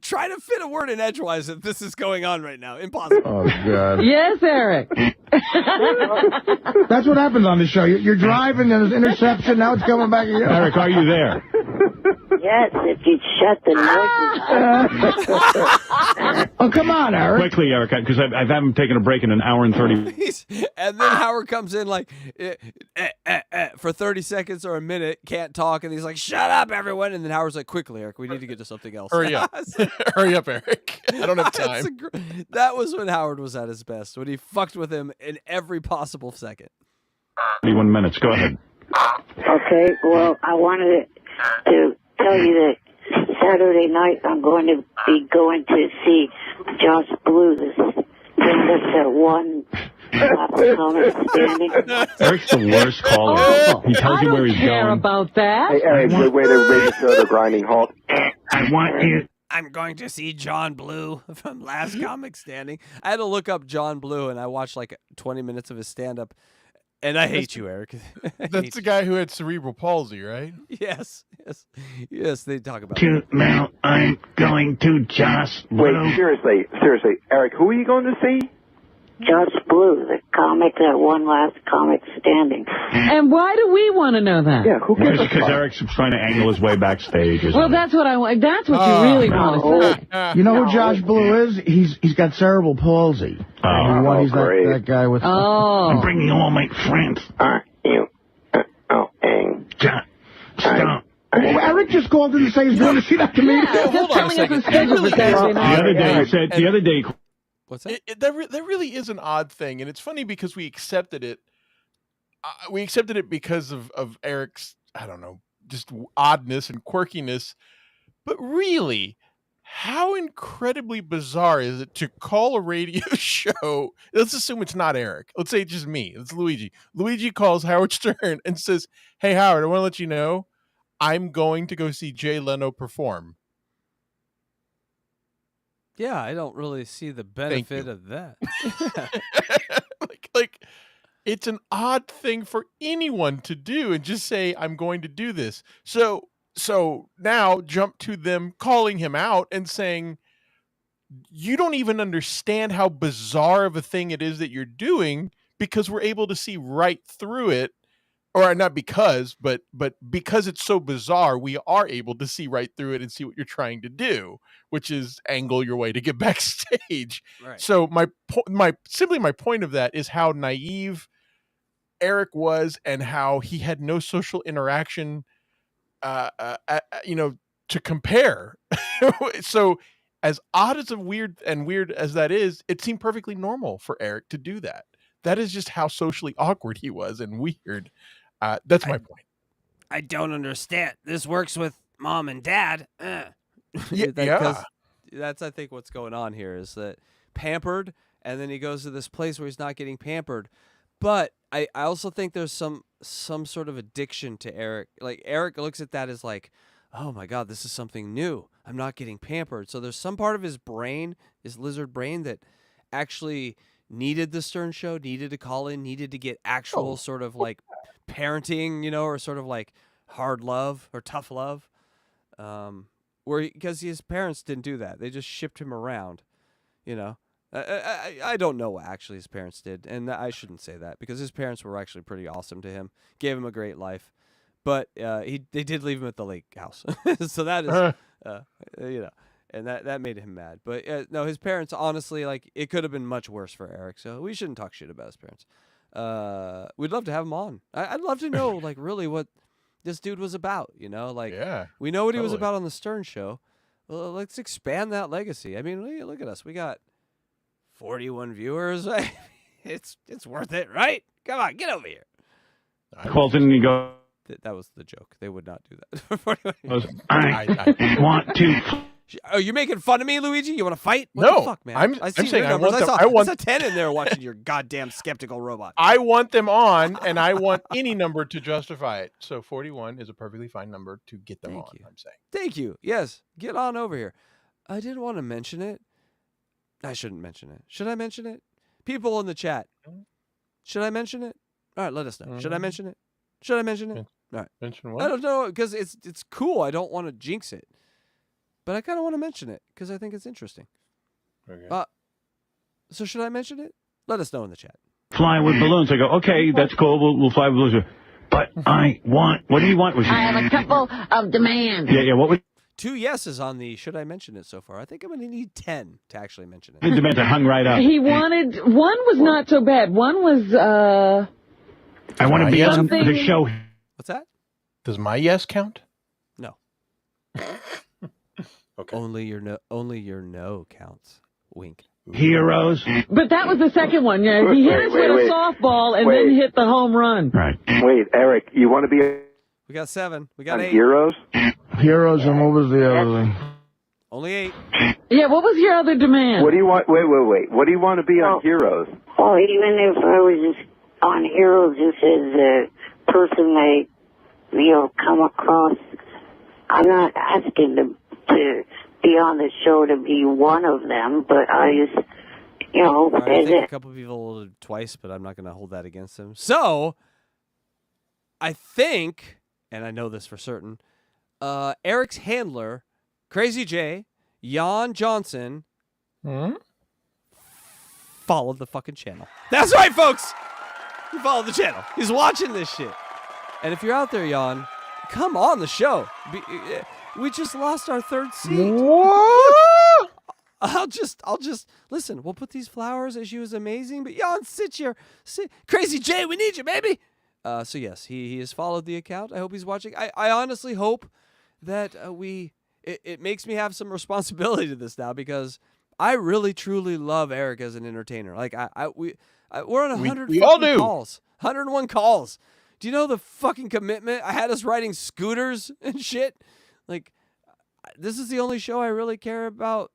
Try to fit a word in edgewise if this is going on right now. Impossible. Oh, God. Yes, Eric. That's what happens on this show. You're driving, and there's interception. Now it's coming back at you. Eric, are you there? Yes, if you'd shut the noises. Oh, come on, Eric. Quickly, Eric, because I haven't taken a break in an hour and 30. And then Howard comes in like for 30 seconds or a minute, can't talk, and he's like, shut up, everyone. And then Howard's like, quickly, Eric, we need to get to something else. Hurry up. Hurry up, Eric. I don't have time. That was when Howard was at his best, when he fucked with him in every possible second. 31 minutes. Go ahead. Okay, well, I wanted to tell you that Saturday night I'm going to be going to see Josh Blue, this thing that's at one comic standing. Eric's the worst caller. He tells you where he's going. I don't care about that. Hey, Eric, good way to bring us to the grinding halt. I want you. I'm going to see John Blue from Last Comic Standing. I had to look up John Blue, and I watched like 20 minutes of his stand-up, and I hate you, Eric. That's the guy who had cerebral palsy, right? Yes, they talk about Now I'm going to Josh Blue. Wait, seriously, Eric, who are you going to see? Josh Blue, the comic that won Last Comic Standing. And why do we want to know that? Yeah, who gives a Because fuck? Eric's trying to angle his way backstage. Or Well, something. that's what I want. That's what you really want to say. You know who Josh Blue is? He's got cerebral palsy. He's great. that guy with. I'm bringing all my friends. Stop. Oh, Eric just called in to say he's going to see that comedian. Yeah, just telling us the schedule for Saturday night. The other day. What's that? That really is an odd thing, and it's funny because we accepted it. We accepted it because of Eric's, I don't know, just oddness and quirkiness. But really, how incredibly bizarre is it to call a radio show? Let's assume it's not Eric. Let's say it's just me. It's Luigi. Luigi calls Howard Stern and says, "Hey, Howard, I want to let you know I'm going to go see Jay Leno perform." Yeah, I don't really see the benefit of that. like it's an odd thing for anyone to do and just say, I'm going to do this. So now jump to them calling him out and saying, you don't even understand how bizarre of a thing it is that you're doing, because we're able to see right through it. Or not because, but because it's so bizarre, we are able to see right through it and see what you're trying to do, which is angle your way to get backstage. Right. So my point of that is how naive Eric was and how he had no social interaction, to compare. So as odd as weird as that is, it seemed perfectly normal for Eric to do that. That is just how socially awkward he was and weird. That's my point. I don't understand. This works with mom and dad. Yeah. That's, I think, what's going on here is that pampered, and then he goes to this place where he's not getting pampered. But I also think there's some sort of addiction to Eric. Like, Eric looks at that as like, oh my God, this is something new. I'm not getting pampered. So there's some part of his brain, his lizard brain, that actually needed the Stern Show, needed to call in, needed to get actual sort of like parenting, or sort of like hard love or tough love. Because his parents didn't do that. They just shipped him around, I don't know what actually his parents did, and I shouldn't say that because his parents were actually pretty awesome to him, gave him a great life, but they did leave him at the lake house, so that is, and that made him mad. But no, his parents, honestly, like, it could have been much worse for Eric, so we shouldn't talk shit about his parents. We'd love to have him on. I'd love to know, like, really what this dude was about, like, we know what he was about on the Stern Show. Well, let's expand that legacy. I mean, look at us. We got 41 viewers. It's worth it, right? Come on, get over here. Calls in and you go. That was the joke. They would not do that. I want to. Oh, you're making fun of me, Luigi? You want to fight? What No, the fuck, man? I'm saying I want them. I saw 10 in there watching your goddamn skeptical robot. I want them on, and I want any number to justify it. So 41 is a perfectly fine number to get them on. I'm saying. Thank you. Yes, get on over here. I didn't want to mention it. I shouldn't mention it. Should I mention it? People in the chat. Should I mention it? All right, let us know. Should I mention it? Should I mention it? All right. Mention what? I don't know, because it's cool. I don't want to jinx it. But I kind of want to mention it because I think it's interesting. Okay. So should I mention it? Let us know in the chat. Fly with balloons. I go, okay, that's cool. We'll fly with balloons. But I want. What do you want? I have a couple of demands. Yeah. What would? 2 yeses on the should I mention it so far. I think I'm going to need 10 to actually mention it. The demands are hung right up. He wanted, one was not so bad. One was, I want to be on the show. What's that? Does my yes count? No. Okay. Only your no counts. Wink. Heroes. But that was the second one. Yeah, he hit us with a softball and then hit the home run. Right. Wait, Eric, you want to be We got 7. We got on 8. Heroes? Heroes, and what was the other thing? Only 8. Yeah, what was your other demand? What do you want? Wait. What do you want to be on Heroes? Well, even if I was just on Heroes, just as a person I, come across, I'm not asking to be on the show to be one of them, but I just, I think a couple people twice, but I'm not going to hold that against them. So, I think, and I know this for certain, Eric's handler, Crazy J, Jan Johnson, followed the fucking channel. That's right, folks! He followed the channel. He's watching this shit. And if you're out there, Jan, come on the show. We just lost our 3rd seat. What? I'll just listen. We'll put these flowers as she was amazing, but Jan, sit here. Crazy Jay, we need you, baby. So yes, he has followed the account. I hope he's watching. I honestly hope that it makes me have some responsibility to this now, because I really truly love Eric as an entertainer. Like we're on 100 we all do. calls, 101 calls. Do you know the fucking commitment I had us riding scooters and shit? Like, this is the only show I really care about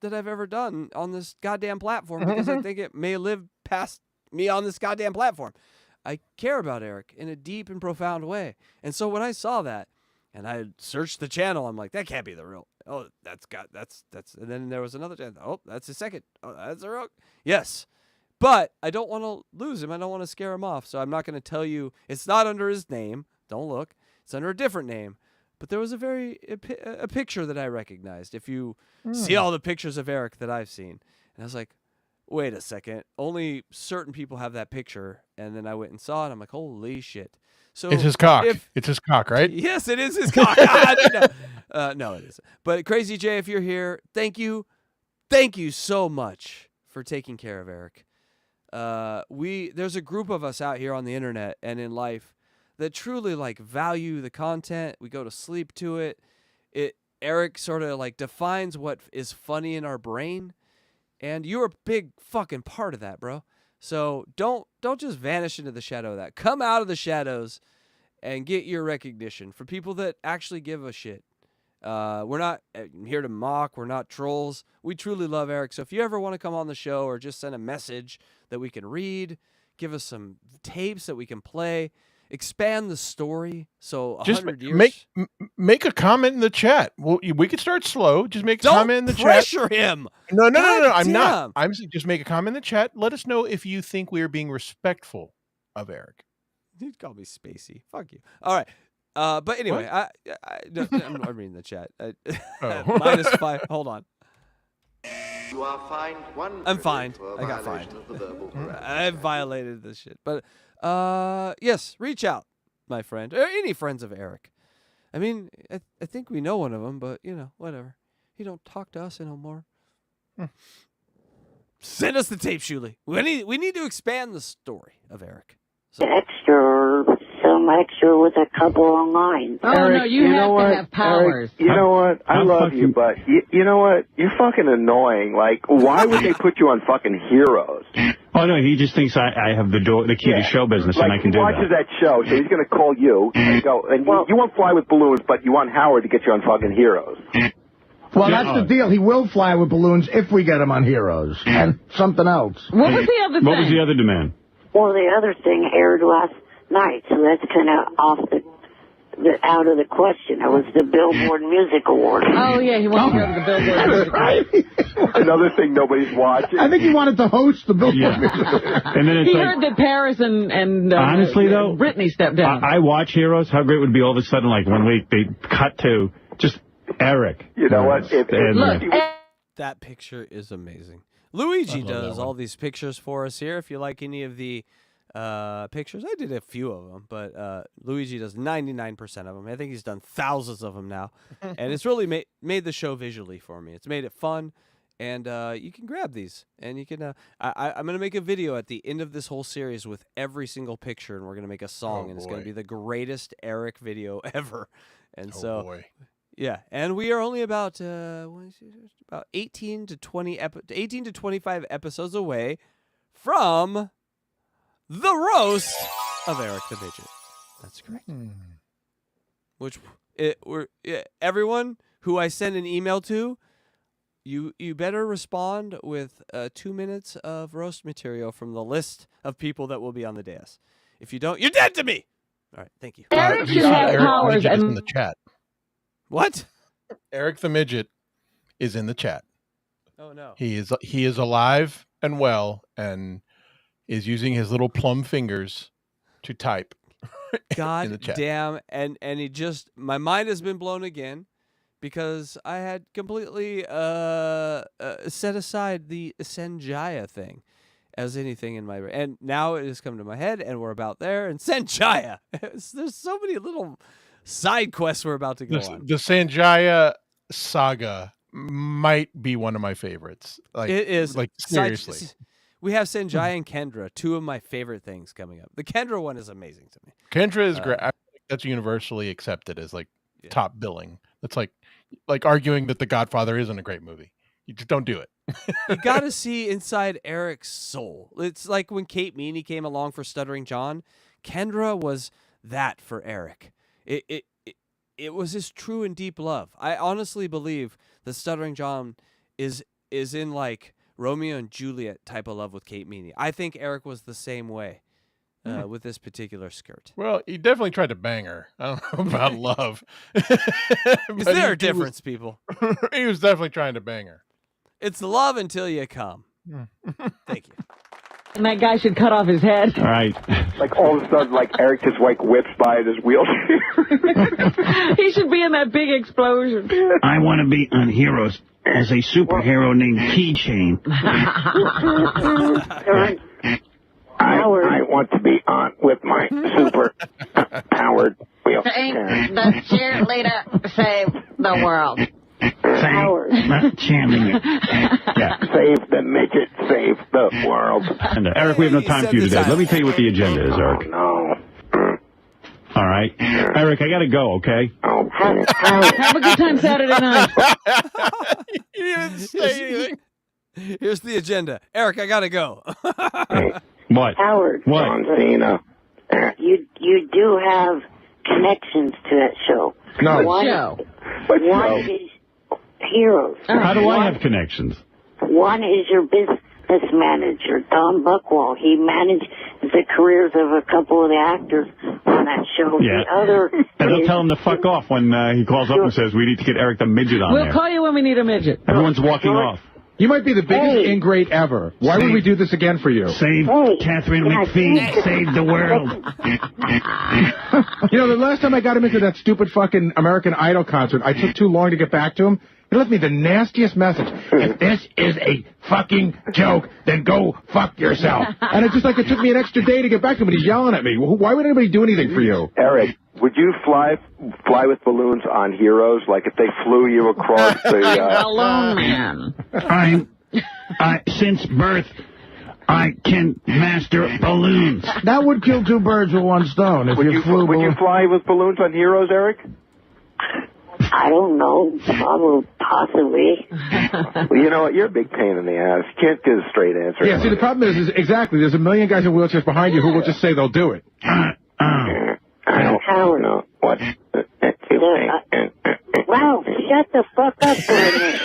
that I've ever done on this goddamn platform, because I think it may live past me on this goddamn platform. I care about Eric in a deep and profound way. And so when I saw that and I searched the channel, I'm like, that can't be the real. Oh, that's. And then there was another channel. Oh, that's his second. Oh, that's a real. Yes. But I don't want to lose him. I don't want to scare him off. So I'm not going to tell you. It's not under his name. Don't look. It's under a different name. But there was a picture that I recognized. If you see all the pictures of Eric that I've seen. And I was like, wait a second. Only certain people have that picture. And then I went and saw it. I'm like, holy shit. So it's his cock. It's his cock, right? Yes, it is his cock. No, it isn't. But Crazy Jay, if you're here, thank you. Thank you so much for taking care of Eric. there's a group of us out here on the internet and in life that truly like value the content. We go to sleep to it. Eric sort of like defines what is funny in our brain, and you're a big fucking part of that, bro. So don't just vanish into the shadow of that. Come out of the shadows and get your recognition for people that actually give a shit. We're not here to mock. We're not trolls. We truly love Eric. So if you ever want to come on the show or just send a message that we can read, give us some tapes that we can play, expand the story. So 100 years. Make a comment in the chat. We could start slow. Just make a comment in the chat. Don't pressure him. No. I'm not. I'm saying just make a comment in the chat. Let us know if you think we are being respectful of Eric. You'd call me Spacey. Fuck you. All right. But anyway, I'm reading the chat. -5. Hold on. You are fined one. I'm fined. For I got violation fined. of the verbal I violated this shit. But yes, reach out, my friend, or any friends of Eric. I mean, I think we know one of them, but whatever. He don't talk to us anymore. Send us the tape, Shuley. We need to expand the story of Eric. Some extra with a couple online. Oh, Eric, no, you have to have powers. Eric, you know what? I love you, but you know what? You're fucking annoying. Like, why would they put you on fucking Heroes? Oh, no, he just thinks I have the key to show business, and I can do that. He watches that show, so he's going to call you and go, and you won't fly with balloons, but you want Howard to get you on fucking Heroes. Well, that's the deal. He will fly with balloons if we get him on Heroes. And something else. What was the other thing? What was the other demand? Well, the other thing aired last night, so that's kind of off out of the question. It was the Billboard Music Awards. Oh, yeah, he wanted to go to the Billboard Music Awards. Another thing nobody's watching. I think he wanted to host the Billboard Music Awards. And then it's he heard that Paris and honestly, though, Britney stepped down. I watch Heroes. How great would it be all of a sudden, like 1 week, they cut to just Eric. You know what? That picture is amazing. Luigi does all these pictures for us here. If you like any of the pictures, I did a few of them, but Luigi does 99% of them. I think he's done thousands of them now, and it's really made the show visually for me. It's made it fun, and you can grab these, and you can. I'm gonna make a video at the end of this whole series with every single picture, and we're gonna make a song, and it's gonna be the greatest Eric video ever. And yeah, and we are only about 18 to 25 episodes away from the roast of Eric the Midget. That's correct. Which everyone who I send an email to, you better respond with 2 minutes of roast material from the list of people that will be on the dais. If you don't, you're dead to me. All right, thank you. Eric should have powers in the chat. What? Eric the Midget is in the chat. Oh no. He is alive and well and is using his little plum fingers to type. God in the chat. damn, and he just, my mind has been blown again because I had completely set aside the Sanjaya thing as anything in my brain, and now it has come to my head, and we're about there. And Sanjaya, there's so many little side quests we're about to go on. The Sanjaya saga might be one of my favorites. Like, it is. Like, seriously. We have Sanjaya and Kendra, two of my favorite things coming up. The Kendra one is amazing to me. Kendra is great. I think that's universally accepted as like top billing. That's like arguing that The Godfather isn't a great movie. You just don't do it. You got to see inside Eric's soul. It's like when Kate Meany came along for Stuttering John. Kendra was that for Eric. It was his true and deep love. I honestly believe that Stuttering John is in like Romeo and Juliet type of love with Kate Meany. I think Eric was the same way with this particular skirt. Well, he definitely tried to bang her. I don't know about love. Is there a difference, people? He was definitely trying to bang her. It's love until you come. Thank you. And that guy should cut off his head. All right. Like all of a sudden, like Eric just like whips by in his wheelchair. He should be in that big explosion. I want to be on Heroes as a superhero named Keychain. I want to be on with my super powered wheelchair. The cheerleader saved the world. Thank chanting it. Yeah. Save the midget, save the world. And, Eric, we have no time for you today. Let me tell you what the agenda is, Eric. No. All right. Eric, I got to go, okay? Have a good time Saturday night. You didn't say anything. Here's the agenda. Eric, I gotta go. What? Howard. What? John Cena. You do have connections to that show. No. One is Heroes. How do I have connections? One is your business manager, Don Buckwall. He managed the careers of a couple of the actors on that show. Yeah. The other And they'll tell him to fuck off when he calls up and says, we need to get Eric the Midget on We'll there. call you when we need a midget. Everyone's walking off. You might be the biggest ingrate ever. Why would we do this again for you? Save Catherine McPhee. Save the world. You know, the last time I got him into that stupid fucking American Idol concert, I took too long to get back to him. He left me the nastiest message. If this is a fucking joke, then go fuck yourself. And it's just like it took me an extra day to get back to him, and he's yelling at me. Why would anybody do anything for you? Eric, would you fly with balloons on Heroes? Like if they flew you across the... Balloon man. Since birth, I can master balloons. That would kill two birds with one stone if you flew. Would you fly with balloons on Heroes, Eric? I don't know. Probably, possibly. Well, you know what? You're a big pain in the ass. You can't give a straight answer. Yeah, see, the problem is exactly, there's a million guys in wheelchairs behind you who will just say they'll do it. Howard. No. What? Wow, shut the fuck up for a minute.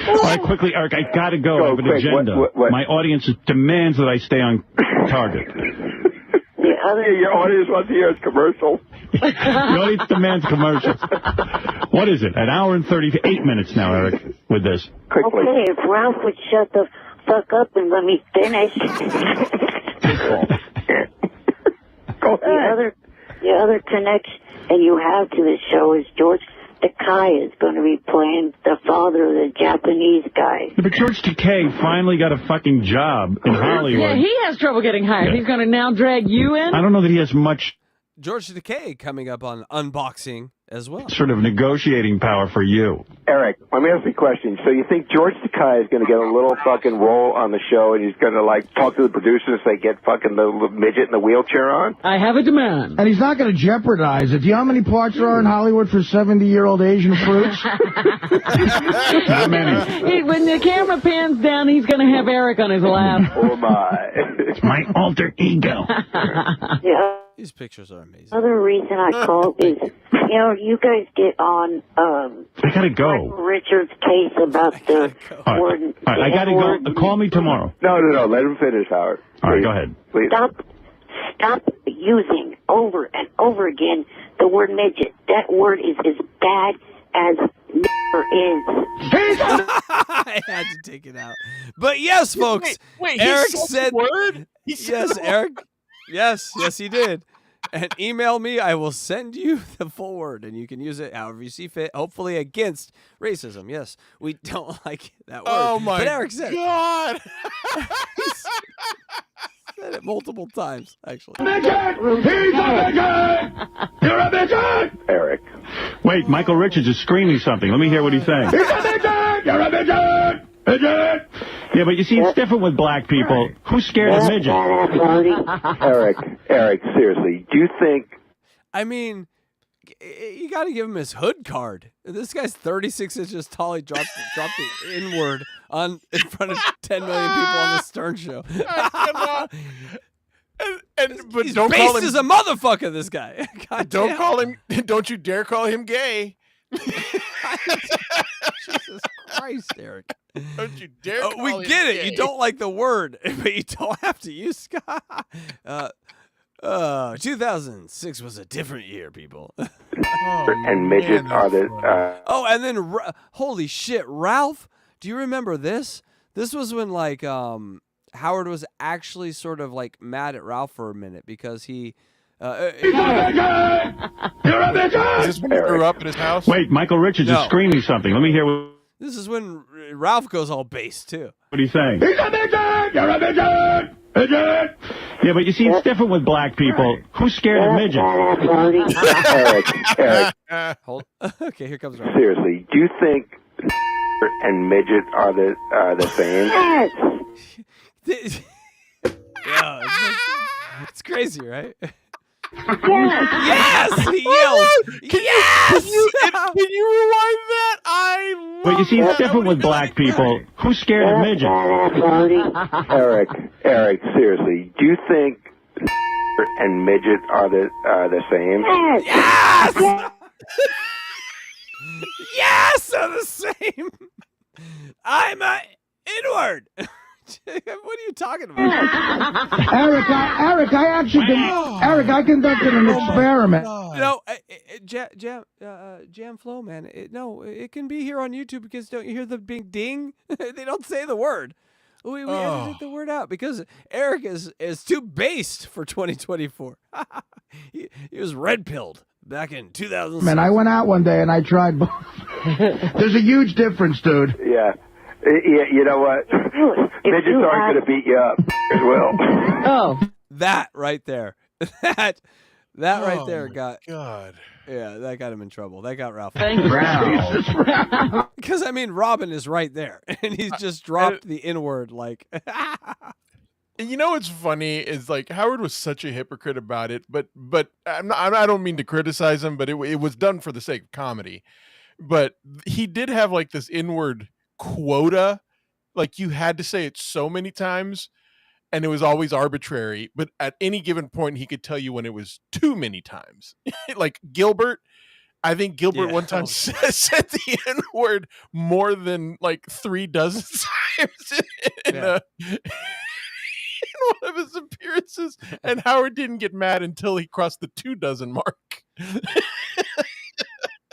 All right, quickly, Eric, I gotta go. I have an agenda. What? My audience demands that I stay on target. Your audience wants to hear his commercial. The audience demands commercials. What is it? An hour and 38 minutes now, Eric, with this. Quickly. Okay, if Ralph would shut the fuck up and let me finish. The other connection and you have to the show is George Takei is going to be playing the father of the Japanese guy. Yeah, but George Takei finally got a fucking job in Hollywood. Yeah, he has trouble getting hired. Yeah. He's going to now drag you in? I don't know that he has much George Takei coming up on Unboxing as well. sort of negotiating power for you. Eric, let me ask you a question. So you think George Takei is going to get a little fucking role on the show and he's going to, like, talk to the producers and say, get fucking the midget in the wheelchair on? I have a demand. And he's not going to jeopardize it. Do you know how many parts there are in Hollywood for 70-year-old Asian fruits? Not many. When the camera pans down, he's going to have Eric on his lap. Oh, my. It's my alter ego. Yeah. These pictures are amazing. Other reason I called is, you know, you guys get on I gotta go. Richard's case about the word. All right, I gotta go. Call me tomorrow. No. Let him finish, Howard. All right, go ahead. Please. Stop using over and over again the word midget. That word is as bad as is. I had to take it out. But yes, folks. Wait, Eric he said said the word? He said yes, the word. Eric. Yes, he did. And email me. I will send you the full word, and you can use it however you see fit. Hopefully against racism. Yes, we don't like that word. Oh my but Eric said God! said it multiple times, actually. Midget! He's a midget! You're a midget! Eric. Wait, Michael Richards is screaming something. Let me hear what he's saying. He's a midget! You're a midget! Midget! Yeah, but you see, it's different with black people. Who's scared of midgets? Eric, seriously, do you think... I mean, you got to give him his hood card. This guy's 36 inches tall. He dropped the N-word in front of 10 million people on the Stern Show. But He's don't based call him as a motherfucker, this guy. God Don't damn. call him. Don't you dare call him gay. Jesus Christ, Eric. Don't you dare. Call We him get it. gay. You don't like the word, but you don't have to use. 2006 was a different year, people. and midgets are the... Oh, and then holy shit, Ralph. Do you remember this? This was when like Howard was actually sort of like mad at Ralph for a minute because he. You're a midget! Is this when he grew up at his house? Wait, Michael Richards is screaming something. Let me hear what This is when Ralph goes all bass too. he's saying. He's a midget! You're a midget! Midget! Yeah, but you see, it's different with black people. Who's scared of midgets? Eric, Hold. Okay, here comes Ralph. seriously, do you think and midget are the same? Yeah, it's crazy, right? Yes, he yells. Yes. Can you rewind that? But you see, it's different with black people. Who's scared of midgets? Eric, seriously, do you think and midget are the same? Yes. Yes, they're the same. I'm a N-word. What are you talking about? Eric, I conducted an experiment. No, Jam Flow, man. It can be here on YouTube because don't you hear the big ding? They don't say the word. We edited the word out because Eric is too based for 2024. he was red-pilled back in 2006. Man, I went out one day and I tried both. There's a huge difference, dude. Yeah. You know what? Midgets aren't going to beat you up as well. Oh. That right there. That right there got... God. Yeah, that got him in trouble. That got Ralph. Thank you. Because, I mean, Robin is right there. And he's just dropped the N-word like... And you know what's funny is like Howard was such a hypocrite about it, but I don't mean to criticize him, but it was done for the sake of comedy. But he did have like this N-word quota, like you had to say it so many times, and it was always arbitrary. But at any given point, he could tell you when it was too many times. Like Gilbert, I think Gilbert one time said the N-word more than like 36 times in one of his appearances, and Howard didn't get mad until he crossed the 24 mark.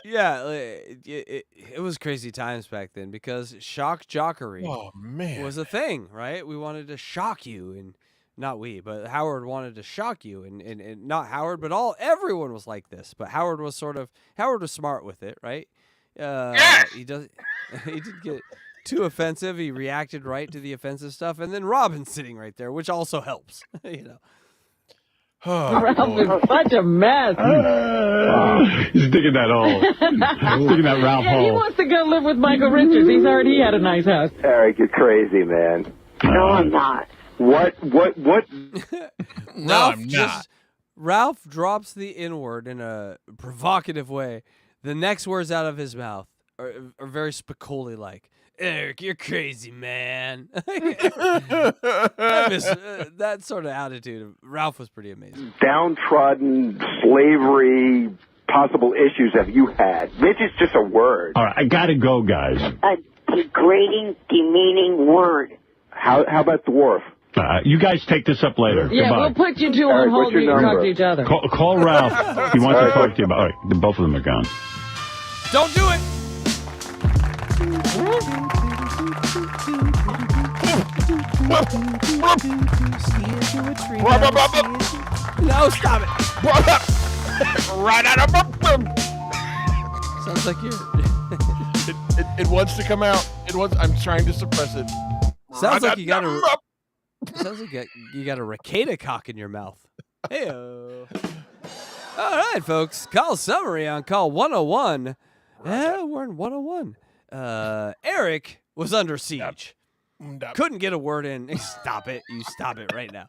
Yeah, it was crazy times back then because shock jockery was a thing, right? We wanted to shock you, and not we, but Howard wanted to shock you, and not Howard, but everyone was like this. But Howard was smart with it, right? He didn't get too offensive. He reacted right to the offensive stuff, and then Robin's sitting right there, which also helps, you know. Ralph is such a mess. He's digging that hole. Digging that Ralph hole. He wants to go live with Michael Richards. He's heard he had a nice house. Eric, you're crazy, man. No, I'm not. What? No, I'm not. Ralph drops the N-word in a provocative way. The next words out of his mouth are very Spicoli-like. Eric, you're crazy, man. I miss that sort of attitude. Ralph was pretty amazing. Downtrodden, slavery, possible issues have you had? Midget's just a word. All right, I gotta go, guys. A degrading, demeaning word. How about dwarf? You guys take this up later. Yeah, Goodbye. we'll put you two on hold and you can talk to each other. Call Ralph. He wants to talk to you about. All right, both of them are gone. Don't do it. No, stop it. Right out of Sounds like you're... it wants to come out. I'm trying to suppress it. Sounds like you got a... Sounds like you got a ricada cock in your mouth. Hey-o. All right, folks. Call summary on call 101. Yeah, we're in 101. Eric was under siege. Couldn't get a word in. Stop it. You stop it right now.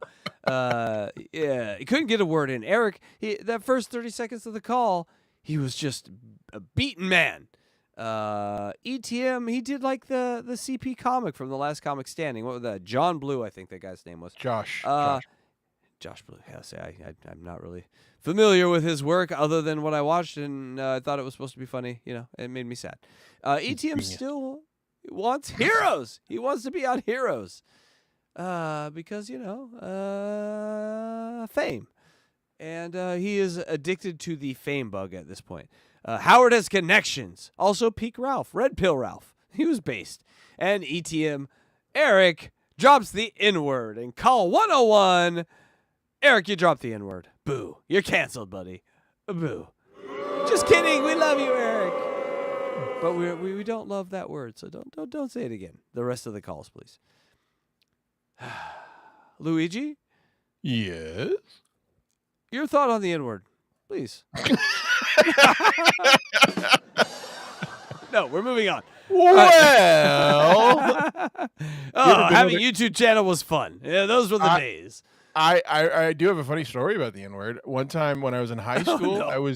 Yeah, he couldn't get a word in. Eric, that first 30 seconds of the call, he was just a beaten man. ETM, he did like the CP comic from the last comic standing. What was that? John Blue, I think that guy's name was. Josh Blue. Yes, I'm not really familiar with his work other than what I watched, and I thought it was supposed to be funny. You know, it made me sad. ETM still wants heroes. He wants to be on Heroes because, you know, fame. And he is addicted to the fame bug at this point. Howard has connections. Also, Peak Ralph, Red Pill Ralph. He was based. And ETM, Eric, drops the N-word. And call 101, Eric, you dropped the N-word. Boo. You're canceled, buddy. Boo. Just kidding. We love you, Eric. But we don't love that word, so don't say it again. The rest of the calls, please. Luigi, Yes. Your thought on the N-word, please. No, we're moving on. Well, having a YouTube channel was fun. Yeah, those were the days. I do have a funny story about the N-word. One time when I was in high school, no,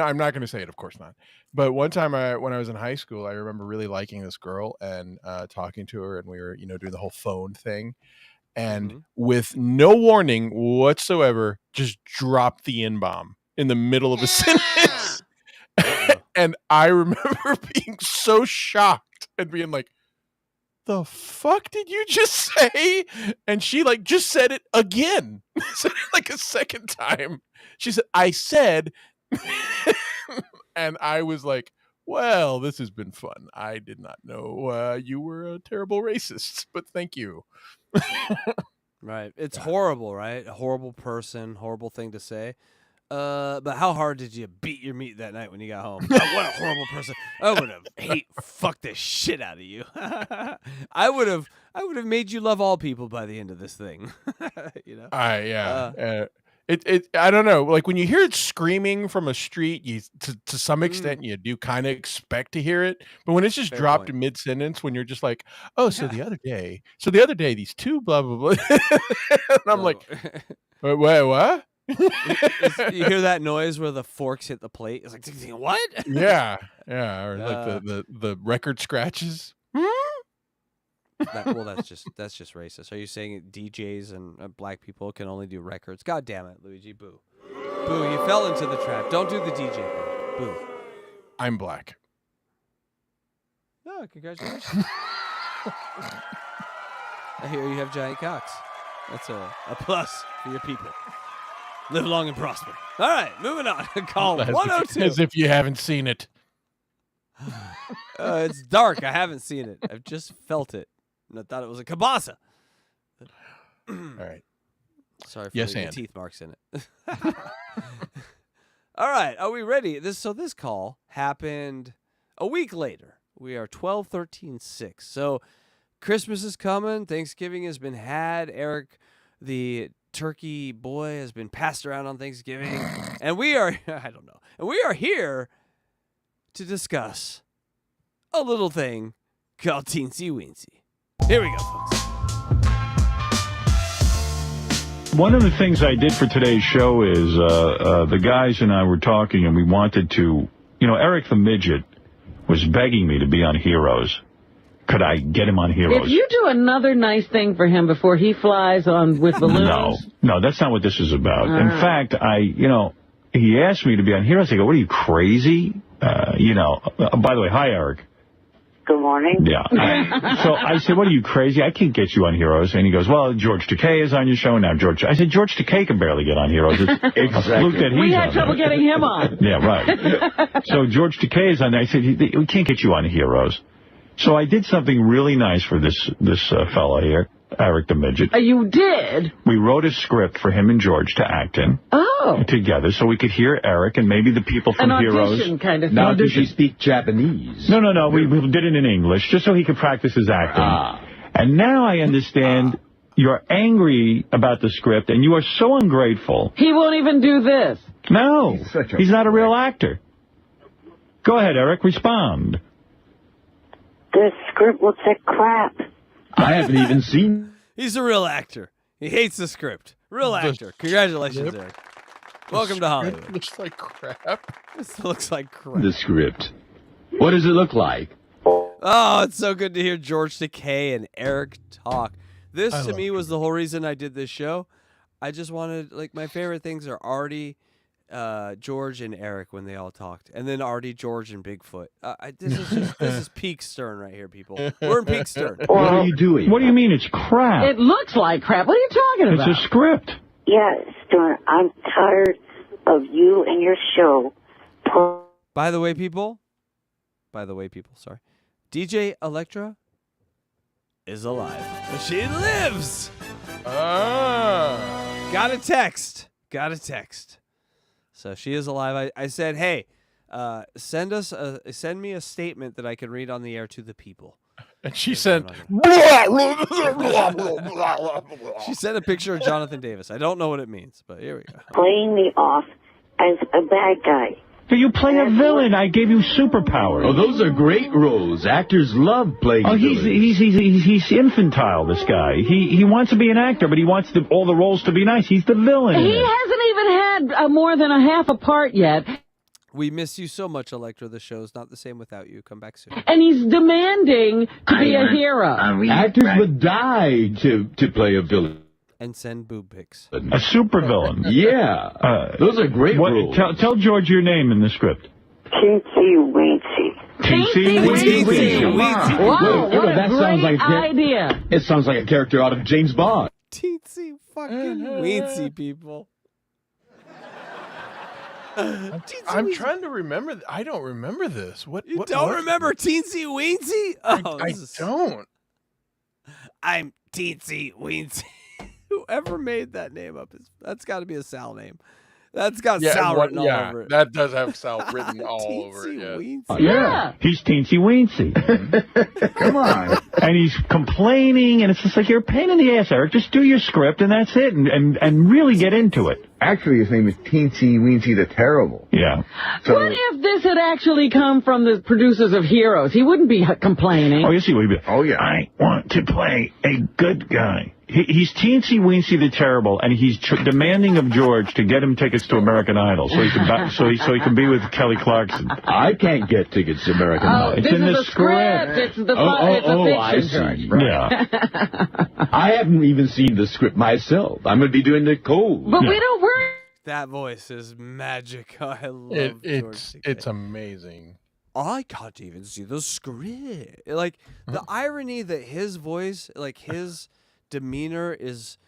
I'm not going to say it, of course not. But one time when I was in high school, I remember really liking this girl and talking to her, and we were, doing the whole phone thing. And with no warning whatsoever, just dropped the N-bomb in the middle of a sentence. And I remember being so shocked and being like, the fuck did you just say? And she just said it again. Said it a second time. She said, I said, and I was like, well, this has been fun. I did not know you were a terrible racist, but thank you. Right. It's horrible, right? A horrible person, horrible thing to say. But how hard did you beat your meat that night when you got home? Oh, what a horrible person! I would have fucked the shit out of you. I would have made you love all people by the end of this thing. I don't know. Like when you hear it screaming from a street, you to some extent you do kind of expect to hear it. But when it's just dropped mid sentence, when you're just like, oh, so the other day, these two blah blah blah, and I'm like, wait, what? You hear that noise where the forks hit the plate? It's like, what? Yeah, or like the record scratches. That's just racist. Are you saying DJs and black people can only do records? God damn it, Luigi! Boo, boo! You fell into the trap. Don't do the DJ thing. Boo. I'm black. Oh, congratulations! I hear you have giant cocks. That's a plus for your people. Live long and prosper. All right, moving on. Call 102. As if you haven't seen it. It's dark. I haven't seen it. I've just felt it. And I thought it was a kielbasa. All right. Sorry for the teeth marks in it. All right, are we ready? This call happened a week later. We are 12/13/6. So Christmas is coming. Thanksgiving has been had. Eric, the turkey boy, has been passed around on Thanksgiving. And we are, I don't know. And we are here to discuss a little thing called Teensy Weensy. Here we go, folks. One of the things I did for today's show is the guys and I were talking, and we wanted to, Eric the Midget was begging me to be on Heroes. Could I get him on Heroes? If you do another nice thing for him before he flies on with balloons. No, that's not what this is about. In fact, he asked me to be on Heroes. I go, what are you, crazy? By the way, hi, Eric. Good morning. Yeah. So I said, what are you, crazy? I can't get you on Heroes. And he goes, well, George Takei is on your show now. I said, George Takei can barely get on Heroes. We had trouble getting him on. Yeah, right. So George Takei is on there. I said, we can't get you on Heroes. So I did something really nice for this fellow here, Eric the Midget. You did? We wrote a script for him and George to act in. Together, so we could hear Eric and maybe the people from Heroes. Audition kind of thing. Now, does he speak Japanese? No. We did it in English, just so he could practice his acting. And now I understand you're angry about the script, and you are so ungrateful. He won't even do this. No, he's not a real actor. Go ahead, Eric, respond. The script looks like crap. I haven't even seen. He's a real actor. He hates the script. Real actor. Congratulations, Eric. Welcome to Hollywood. Looks like crap. This looks like crap. The script. What does it look like? Oh, it's so good to hear George Takei and Eric talk. This, to me, was the whole reason I did this show. I just wanted, my favorite things are Artie, George, and Eric when they all talked. And then Artie, George, and Bigfoot. This is peak Stern right here, people. We're in peak Stern. What are you doing? What do you mean it's crap? It looks like crap. What are you talking about? It's a script. Yeah, Stern, I'm tired of you and your show. By the way, people, sorry. DJ Electra is alive. She lives! Got a text. So she is alive. I said, hey, send me a statement that I can read on the air to the people. And she sent. She sent a picture of Jonathan Davis. I don't know what it means, but here we go. Playing me off as a bad guy. So you play a villain. I gave you superpowers. Oh, those are great roles. Actors love playing villains. He's infantile, this guy. He wants to be an actor, but he wants all the roles to be nice. He's the villain. He hasn't even had more than a half a part yet. We miss you so much, Electra. The show's not the same without you. Come back soon. And he's demanding to be a hero. Actors would die to play a villain. And send boob pics. A supervillain. Yeah. Those are great roles. Tell George your name in the script. Teensy Weensy. Teensy. Wow, what a that great sounds like idea. It sounds like a character out of James Bond. Teensy fucking Weensy, people. I'm trying to remember. I don't remember this. What don't remember Teensy Weensy? Oh, I don't. I'm Teensy Weensy. Whoever made that name up, that's got to be a Sal name. That's got Sal written all over it. That does have Sal written all over it. Yeah. He's Teensy Weensy. Come on. And he's complaining, and it's just like, you're a pain in the ass, Eric. Just do your script, and that's it, and really get into it. Actually, his name is Teensy Weensy the Terrible. Yeah. So, What if this had actually come from the producers of Heroes? He wouldn't be complaining. Oh, yes, he would be. Oh, yeah. I want to play a good guy. He's Teensy Weensy the Terrible, and he's demanding of George to get him tickets to American Idol so he can so he can be with Kelly Clarkson. I can't get tickets to American Idol. It's in the script. It's the it's a fiction. I see. Right. Yeah. I haven't even seen the script myself. I'm going to be doing Nicole. But we don't worry. That voice is magic. I love George. It's amazing. I can't even see the script. Like, the irony that his voice, like his demeanor is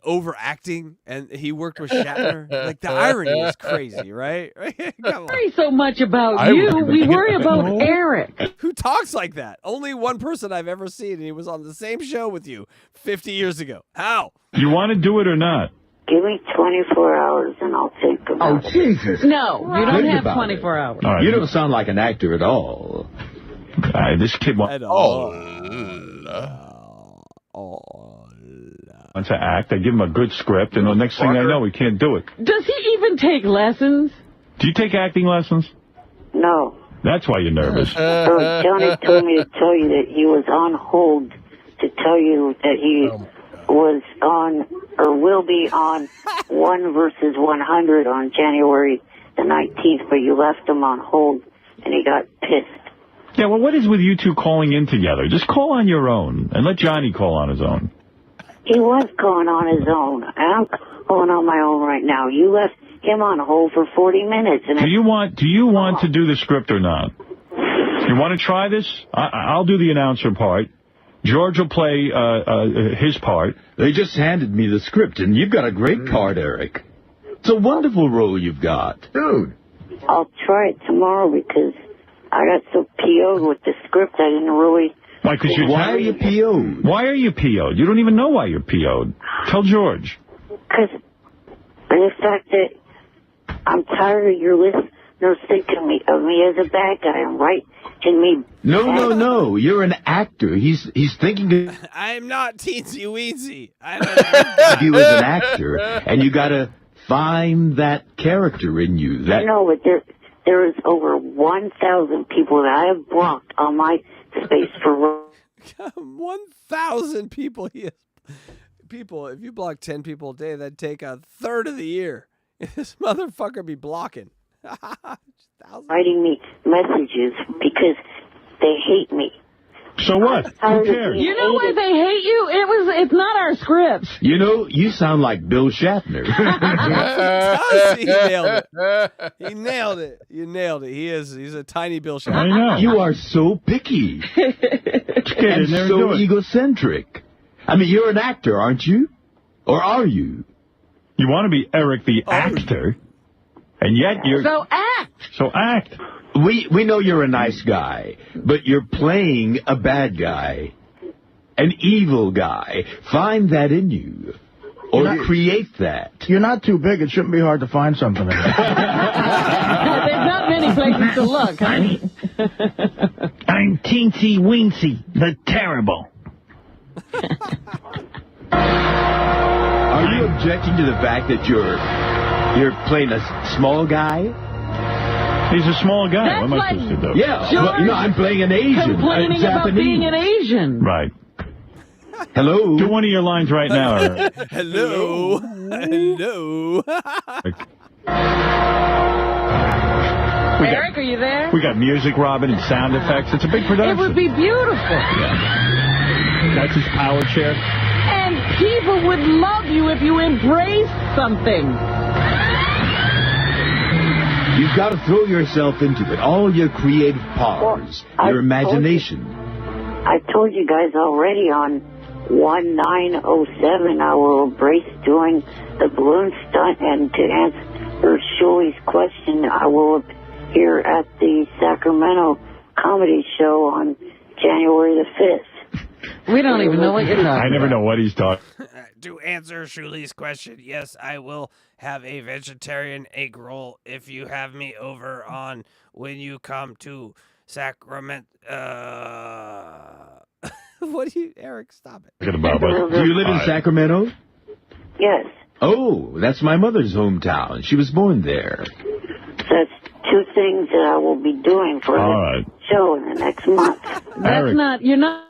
overacting, and he worked with Shatner. Like, the irony is crazy, right? Come on. Worry so much about you. We worry about Eric. Who talks like that? Only one person I've ever seen, and he was on the same show with you 50 years ago. How? You want to do it or not? Give me 24 hours and I'll think about it. Oh, Jesus. No, you don't Think have about 24 hours. All right. You don't sound like an actor at all. This kid wants to act. I give him a good script, and the next thing I know, he can't do it. Does he even take lessons? Do you take acting lessons? No. That's why you're nervous. So Johnny told me to tell you that he was on hold to tell you that he was on, or will be on, 1 versus 100 on January the 19th, but you left him on hold, and he got pissed. Yeah, well, what is with you two calling in together? Just call on your own, and let Johnny call on his own. He was calling on his own, and I'm calling on my own right now. You left him on hold for 40 minutes. And Do you want to do the script or not? You want to try this? I'll do the announcer part. George will play his part. They just handed me the script, and you've got a great part, Eric. It's a wonderful role you've got. dude. I'll try it tomorrow because I got so PO'd with the script I didn't really... Why? Because Why are you PO'd? Why are you PO'd? You don't even know why you're PO'd. Tell George. Because the fact that I'm tired of your listeners thinking of me as a bad guy and writing me... No. You're an actor. He's thinking of I'm not Teensy Weensy. you as an actor, and you got to find that character in you. I know, but there is over 1,000 people that I have blocked on my space for... 1,000 people. People, if you block 10 people a day, that'd take a third of the year. This motherfucker be blocking. Writing me messages because they hate me. So what? Who cares? You know why they hate you? It's not our script. You know, you sound like Bill Shatner. He nailed it. He nailed it. You nailed it. He's a tiny Bill Shatner. I know. You are so picky. And so egocentric. I mean, you're an actor, aren't you? Or are you? You want to be Eric the actor, and yet you're... So act. So act. We know you're a nice guy, but you're playing a bad guy, an evil guy. Find that in you, or create that. You're not too big. It shouldn't be hard to find something in there. There's not many places to look, honey. I'm Teensy Weensy, the terrible. Are you objecting to the fact that you're playing a small guy? He's a small guy. That's What am I like supposed to do? Yeah, well, no, I'm playing an Asian. complaining about Japanese. being an Asian. Right. Hello. Do one of your lines right now, Eric. Hello. Hello. Eric, are you there? We got music, Robin, and sound effects. It's a big production. It would be beautiful. That's his power chair. And people would love you if you embraced something. You've got to throw yourself into it. All your creative powers, your imagination. I told you guys already on 1907 I will embrace doing the balloon stunt, and to answer Shuli's question, I will appear at the Sacramento Comedy Show on January the 5th. We don't even know what you're talking about. I never know what he's talking. To answer Shuli's question, yes, I will have a vegetarian egg roll if you have me over on when you come to Sacramento. What do you, Eric? Stop it. Do you live in Sacramento? Yes. Oh, that's my mother's hometown. She was born there. That's two things that I will be doing for the show in the next month. That's not, you're not.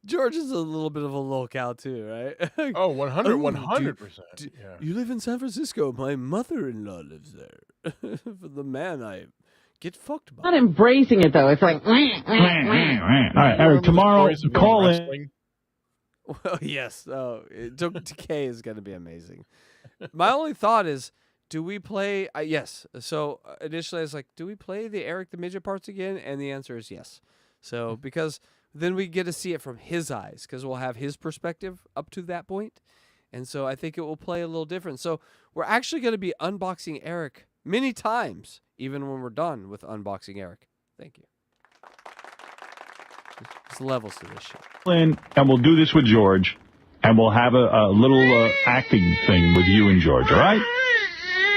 George is a little bit of a locale too, right? Oh, 100%. You live in San Francisco. My mother-in-law lives there. For the man I get fucked by. Not embracing it, though. It's like... All right, Eric, tomorrow, call in. Well, yes. Oh, Decay is going to be amazing. My only thought is, do we play... yes. So initially I was like, do we play the Eric the Midget parts again? And the answer is yes. So because... then we get to see it from his eyes because we'll have his perspective up to that point. And so I think it will play a little different. So we're actually going to be unboxing Eric many times, even when we're done with unboxing Eric. Thank you. There's levels to this shit. And we'll do this with George, and we'll have a little acting thing with you and George, all right?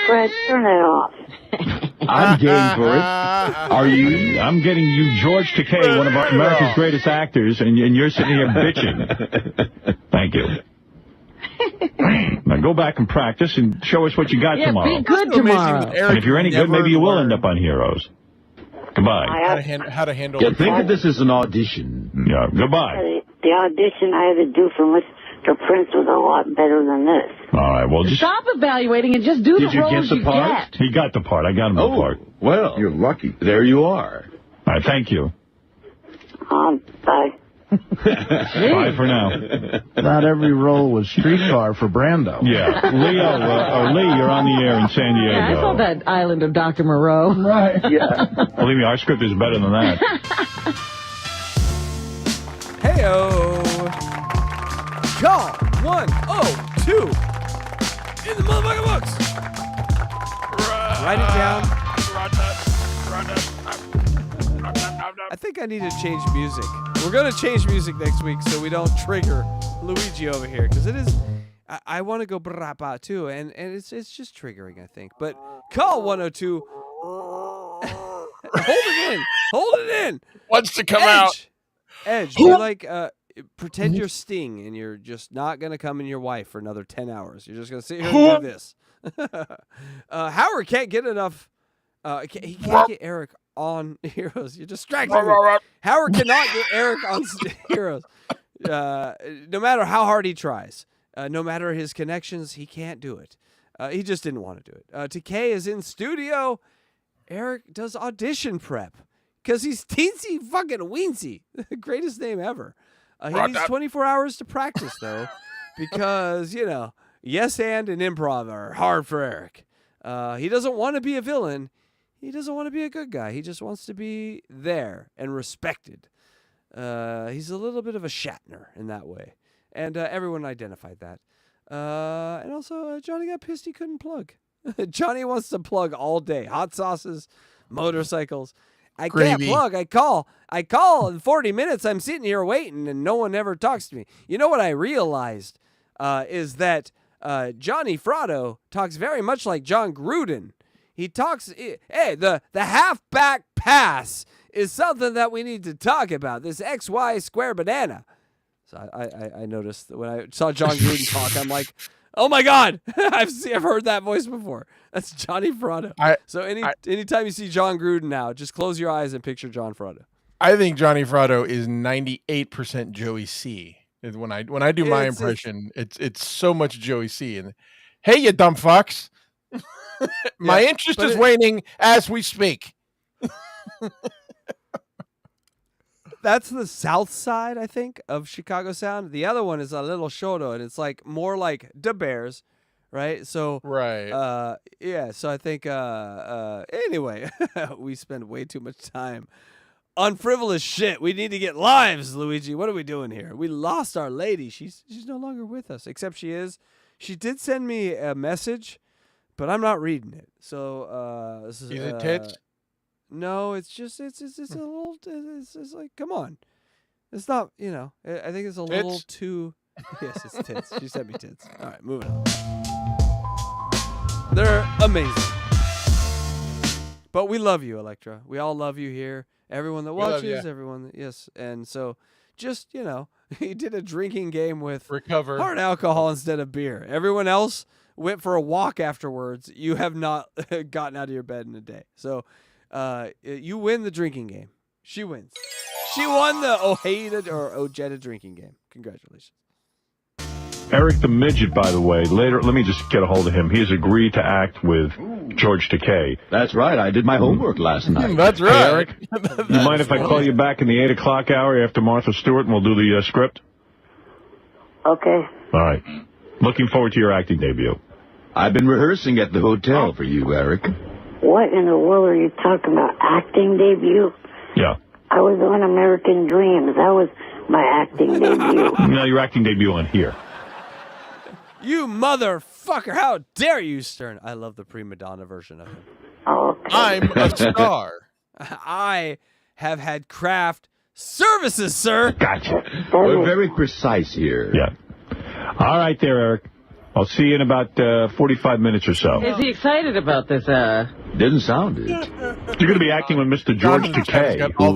Fred, turn it off. I'm game for it. Are you? I'm getting you George Takei, one of America's greatest actors, and you're sitting here bitching. Thank you. Now go back and practice and show us what you got tomorrow. Be good tomorrow. And if you're any good, maybe you will end up on Heroes. Goodbye. How to handle Yeah, think of this as an audition. Yeah, goodbye. The audition I had to do for Mr. Prince was a lot better than this. All right, well, just... Stop evaluating and just do the roles you get. He got the part. I got him the part. Well, you're lucky. There you are. All right, thank you. Bye. Bye for now. Not every role was Streetcar for Brando. Yeah. Leo, or Lee, you're on the air in San Diego. Yeah, I saw that Island of Dr. Moreau. Right. Yeah. Believe me, our script is better than that. Heyo! Call 102 in the motherfucking books. Write it down. I think I need to change music. We're going to change music next week so we don't trigger Luigi over here. Because it is... I want to go brapa too. And it's just triggering, I think. But call 102. Hold it in. Hold it in. Wants to come out. Edge, you're like... pretend you're Sting and you're just not going to come in your wife for another 10 hours. You're just going to sit here and do this. Howard can't get enough. He can't get Eric on Heroes. You're distracting me. Howard cannot get Eric on Heroes. No matter how hard he tries, no matter his connections, he can't do it. He just didn't want to do it. TK is in studio. Eric does audition prep because he's Teensy fucking Weensy. Greatest name ever. He needs 24 hours to practice, though, because, yes and improv are hard for Eric. He doesn't want to be a villain. He doesn't want to be a good guy. He just wants to be there and respected. He's a little bit of a Shatner in that way. And everyone identified that. And also, Johnny got pissed he couldn't plug. Johnny wants to plug all day. Hot sauces, motorcycles. I can't plug. I call in 40 minutes. I'm sitting here waiting, and no one ever talks to me. You know what I realized is that Johnny Fratto talks very much like John Gruden. He talks, hey, the halfback pass is something that we need to talk about. This XY square banana. So I noticed that when I saw John Gruden talk, I'm like, oh my God, I've heard that voice before. That's Johnny Fratto. So anytime you see John Gruden now, just close your eyes and picture John Fratto. I think Johnny Fratto is 98% Joey C. When I do my impression, it's so much Joey C. And hey, you dumb fucks, my interest is waning as we speak. That's the south side, I think, of Chicago sound. The other one is a little shorter, and it's like more like the Bears, right? So right, yeah. So I think anyway, we spend way too much time on frivolous shit. We need to get lives, Luigi. What are we doing here? We lost our lady. She's no longer with us, except she is. She did send me a message, but I'm not reading it. So is it tits? No, it's just it's a little. It's like, come on, it's not. You know, I think it's a little too. Yes, it's tits. She sent me tits. All right, moving on. They're amazing, but we love you, Electra. We all love you here. Everyone that watches, everyone that, yes, and so just he did a drinking game with hard alcohol instead of beer. Everyone else went for a walk afterwards. You have not gotten out of your bed in a day, so. You win the drinking game. She wins. She won the Ojeda drinking game. Congratulations. Eric the Midget, by the way, later, let me just get a hold of him. He has agreed to act with George Takei. That's right. I did my homework last night. That's right. Hey, Eric, you mind if I call you back in the 8 o'clock hour after Martha Stewart and we'll do the script? Okay. All right. Looking forward to your acting debut. I've been rehearsing at the hotel for you, Eric. What in the world are you talking about? Acting debut? Yeah. I was on American Dreams. That was my acting debut. No, your acting debut on here. You motherfucker. How dare you, Stern. I love the prima donna version of him. Okay. I'm a star. I have had craft services, sir. Gotcha. We're very precise here. Yeah. All right there, Eric. I'll see you in about 45 minutes or so. Is he excited about this? Didn't sound it. You're going to be acting with Mr. George Takei. Got all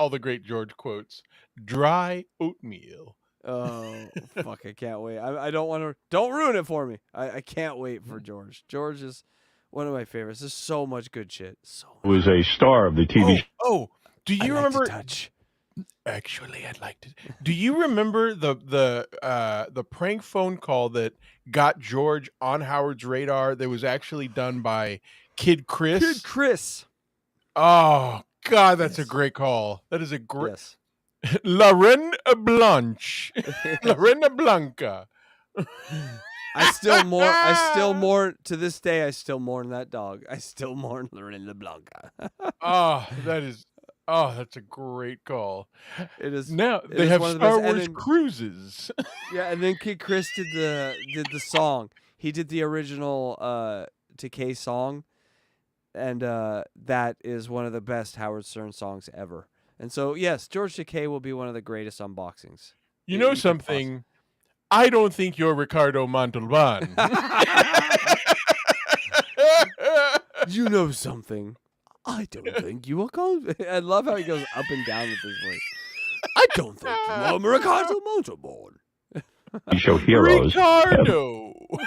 the great George quotes. Dry oatmeal. Oh, fuck, I can't wait. I don't want to. Don't ruin it for me. I can't wait for George. George is one of my favorites. There's so much good shit. He was a star of the TV show. Oh, do you remember? Touch. Actually, I'd like to. Do you remember the prank phone call that got George on Howard's radar? That was actually done by Kid Chris. Kid Chris. Oh God, that's a great call. That is a great. Yes. Lorena Blanche. Lorena Blanca. I still mourn to this day. I still mourn that dog. I still mourn Lorena Blanca. That's a great call. It is. Now they have Star Wars cruises. Yeah, and then Kid Chris did the song. He did the original Takei song, and that is one of the best Howard Stern songs ever. And so, yes, George Takei will be one of the greatest unboxings. You know something? I don't think you're Ricardo Montalban. You know something? I don't think you are confident. I love how he goes up and down with his voice. I don't think you are Ricardo Montalban. You show heroes. Ricardo. That's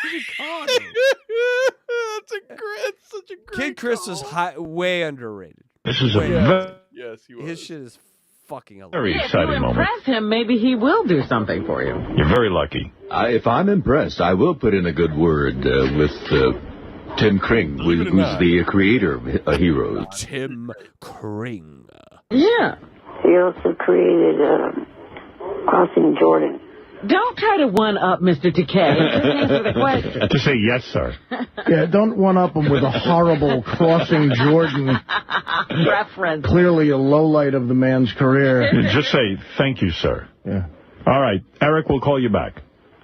such a great Kid Chris is way underrated. This is yes, he was. His shit is fucking hilarious. Very If exciting you moment. impress him, maybe he will do something for you. You're very lucky. If I'm impressed, I will put in a good word with Tim Kring, who's the creator of Heroes. Tim Kring. Yeah. He also created Crossing Jordan. Don't try to one-up Mr. Takei. Just answer the question. To say yes, sir. Yeah, don't one-up him with a horrible Crossing Jordan reference. Clearly a lowlight of the man's career. Just say thank you, sir. Yeah. All right, Eric will call you back.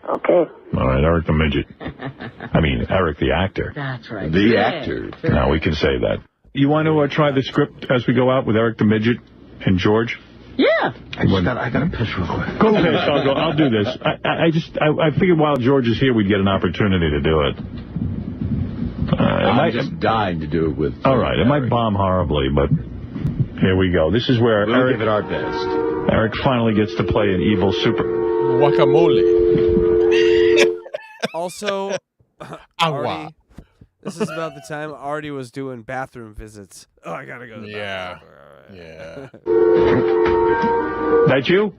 Okay. All right, Eric the Midget. I mean, Eric the actor. That's right. The actor. Now we can say that. You want to try the script as we go out with Eric the Midget and George? Yeah. I got to piss real quick. Go piss. I'll do this. I figured while George is here, we'd get an opportunity to do it. I'm just dying to do it with. All right. It might bomb horribly, but Here we go. This is where We'll give it our best. Eric finally gets to play an evil super... Guacamole. Also, Artie, this is about the time Artie was doing bathroom visits. Oh, I gotta go to the bathroom. Yeah. That you?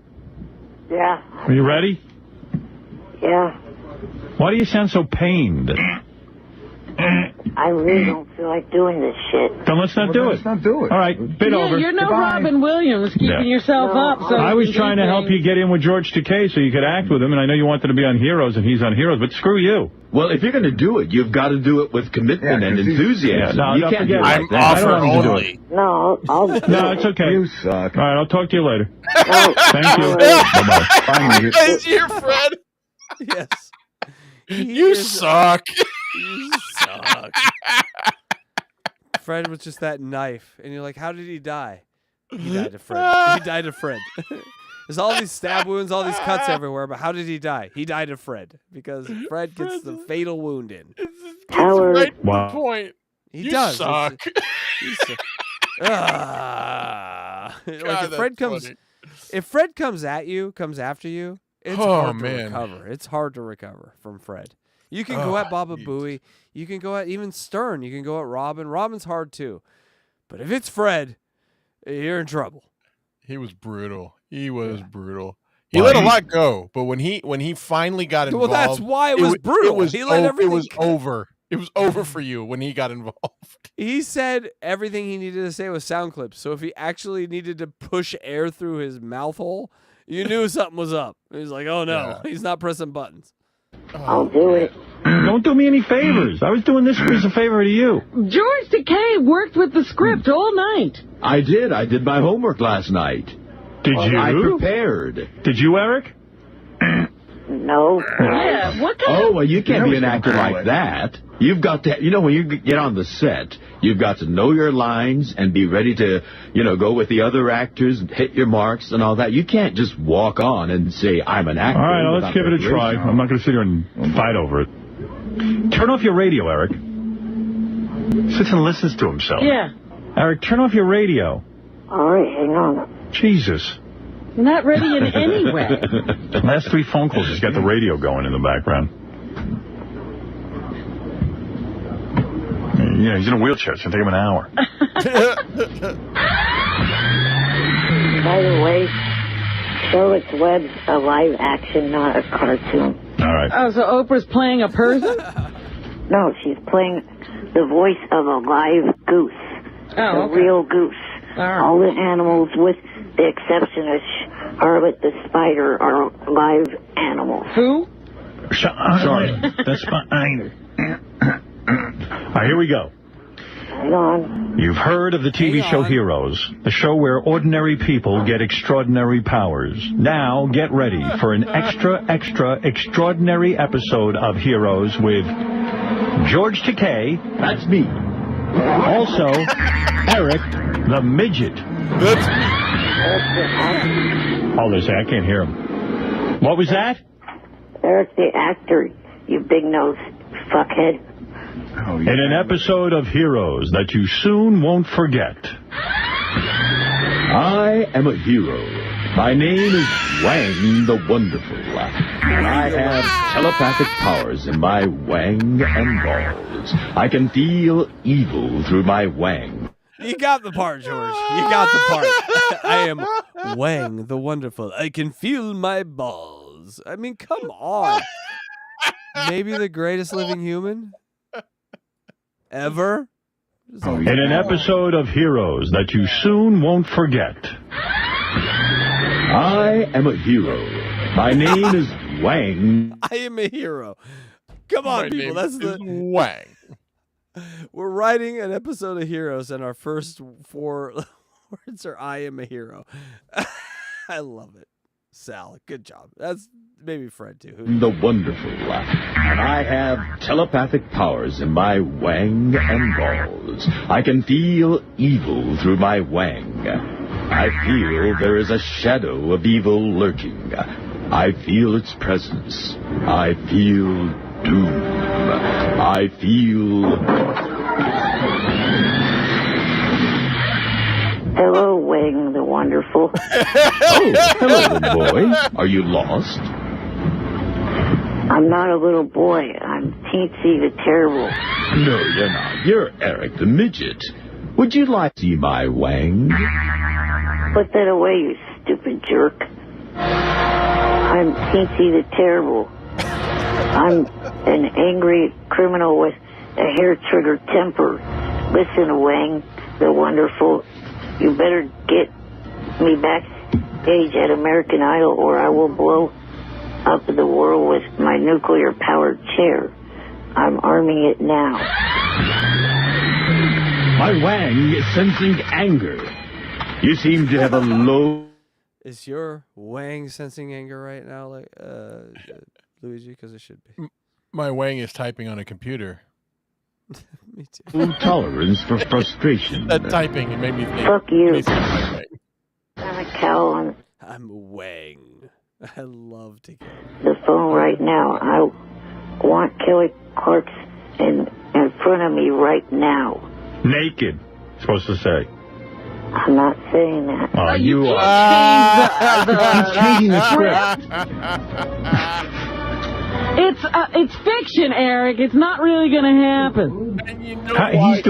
Yeah. Are you ready? Yeah. Why do you sound so pained? I really don't feel like doing this shit. Then let's not do it. Let's not do it. All right, bid over. You're no Robin Williams keeping yourself up. So I was trying to help you get in with George Takei so you could act with him, and I know you wanted to be on Heroes, and he's on Heroes, but screw you. Well, if you're going to do it, you've got to do it with commitment and enthusiasm. No, you don't can't forget. do it like that. I don't want him to do it. No, I'll do No, it. it's okay. You suck. All right, I'll talk to you later. No. Thank you. Bye-bye. Guys, here, Fred. Yes. You suck. You suck. Fred was just that knife, and you're like, how did he die? He died of Fred. He died of Fred. There's all these stab wounds, all these cuts everywhere, but how did he die? He died of Fred, because Fred gets the fatal wound in. Right Wow. point. He You does. suck. If Fred comes at you, comes after you, it's hard to recover. It's hard to recover from Fred. You can go at Baba Booey. You can go at even Stern. You can go at Robin. Robin's hard too. But if it's Fred, you're in trouble. He was brutal. He was brutal. He let a lot go, but when he finally got involved, Well, that's why it was brutal. He let everything It was over. It was over for you when he got involved. He said everything he needed to say was sound clips. So if he actually needed to push air through his mouth hole, you knew something was up. He was like, oh no, he's not pressing buttons. I'll do it. Don't do me any favors. I was doing this as a favor to you. George Takei worked with the script all night. I did. I did my homework last night. Did you? I prepared. Did you, Eric? No. Yeah, what kind Oh, well, you can't be an actor like that. You've got to, when you get on the set, you've got to know your lines and be ready to, go with the other actors, hit your marks and all that. You can't just walk on and say, I'm an actor. All right, let's give it a try. I'm not going to sit here and fight over it. Turn off your radio, Eric. Sits and listens to himself. Yeah. Eric, turn off your radio. All right, hang on. Jesus. You're not ready in any way. Last 3 phone calls, he's got the radio going in the background. Yeah, he's in a wheelchair. It's going to take him an hour. By the way, Charlotte's Web's a live action, not a cartoon. All right. Oh, so Oprah's playing a person? No, she's playing the voice of a live goose. Oh, a real goose. All the animals, with the exception of Charlotte the spider, are live animals. Who? Charlotte the spider. All right, here we go. Hang on. You've heard of the TV show Heroes, the show where ordinary people get extraordinary powers. Now get ready for an extraordinary episode of Heroes with George Takei. That's me. Also, Eric the Midget. Hold on a second, I can't hear him. What was that? Eric the actor, you big-nosed fuckhead. Oh, yeah. In an episode of Heroes that you soon won't forget. I am a hero. My name is Wang the Wonderful. And I have telepathic powers in my wang and balls. I can feel evil through my wang. You got the part, George. You got the part. I am Wang the Wonderful. I can feel my balls. I mean, come on. Maybe the greatest living human ever. In an episode of Heroes that you soon won't forget. I am a hero. My name is Wang. I am a hero. Come on, people. That's the Wang. We're writing an episode of Heroes, and our first 4 words are "I am a hero." I love it, Sal. Good job. That's maybe Fred too. The Wonderful. And I have telepathic powers in my wang and balls. I can feel evil through my wang. I feel there is a shadow of evil lurking. I feel its presence. I feel doom. I feel... Hello, Wang the Wonderful. Oh, hello, little boy. Are you lost? I'm not a little boy. I'm Teensy the Terrible. No, you're not. You're Eric the Midget. Would you like to see my wang? Put that away, you stupid jerk. I'm Teensy the Terrible. I'm an angry criminal with a hair-trigger temper. Listen, Wang the Wonderful, you better get me backstage at American Idol or I will blow up the world with my nuclear-powered chair. I'm arming it now. My wang is sensing anger. You seem to have a low... Is your wang sensing anger right now, like Luigi? Because it should be. My wang is typing on a computer. Me too. Tolerance for frustration. That typing, it made me think. Fuck you. Made me think my wang. I'm a cow on I'm wang. I love to get the phone right now. I want Kelly Clarkson in front of me right now. Naked, supposed to say. I'm not saying that. Oh, you are. He's changing the script. It's fiction, Eric. It's not really going to happen. And you know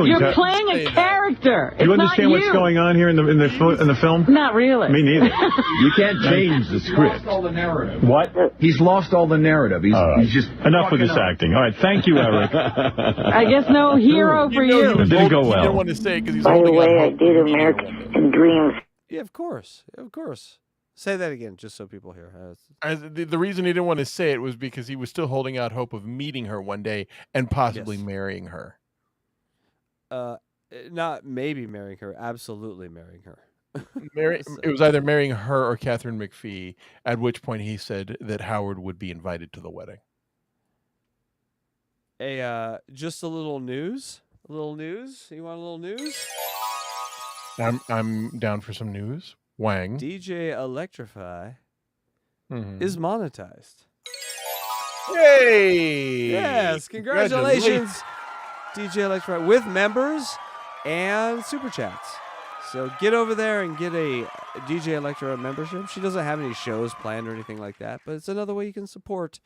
You're playing a character. Do you It's understand not what's going on here in the film? Not really. Me neither. You can't change the script. All the narrative. What? He's lost all the narrative. He's just enough with this acting. All right, thank you, Eric. I guess no hero for you. It didn't go He well. didn't want to say because he's By the holding way, out I hope did for American Dreams. Yeah, of course. Say that again, just so people hear. The reason he didn't want to say it was because he was still holding out hope of meeting her one day and possibly marrying her. Not maybe marrying her, absolutely marrying her. It was either marrying her or Catherine McPhee, at which point he said that Howard would be invited to the wedding. Just a little news. A little news? You want a little news? I'm down for some news. Wang. DJ Electrify is monetized. Yay! Yes, congratulations, DJ Electrify, with members and super chats. So get over there and get a DJ Electra membership. She doesn't have any shows planned or anything like that, but it's another way you can support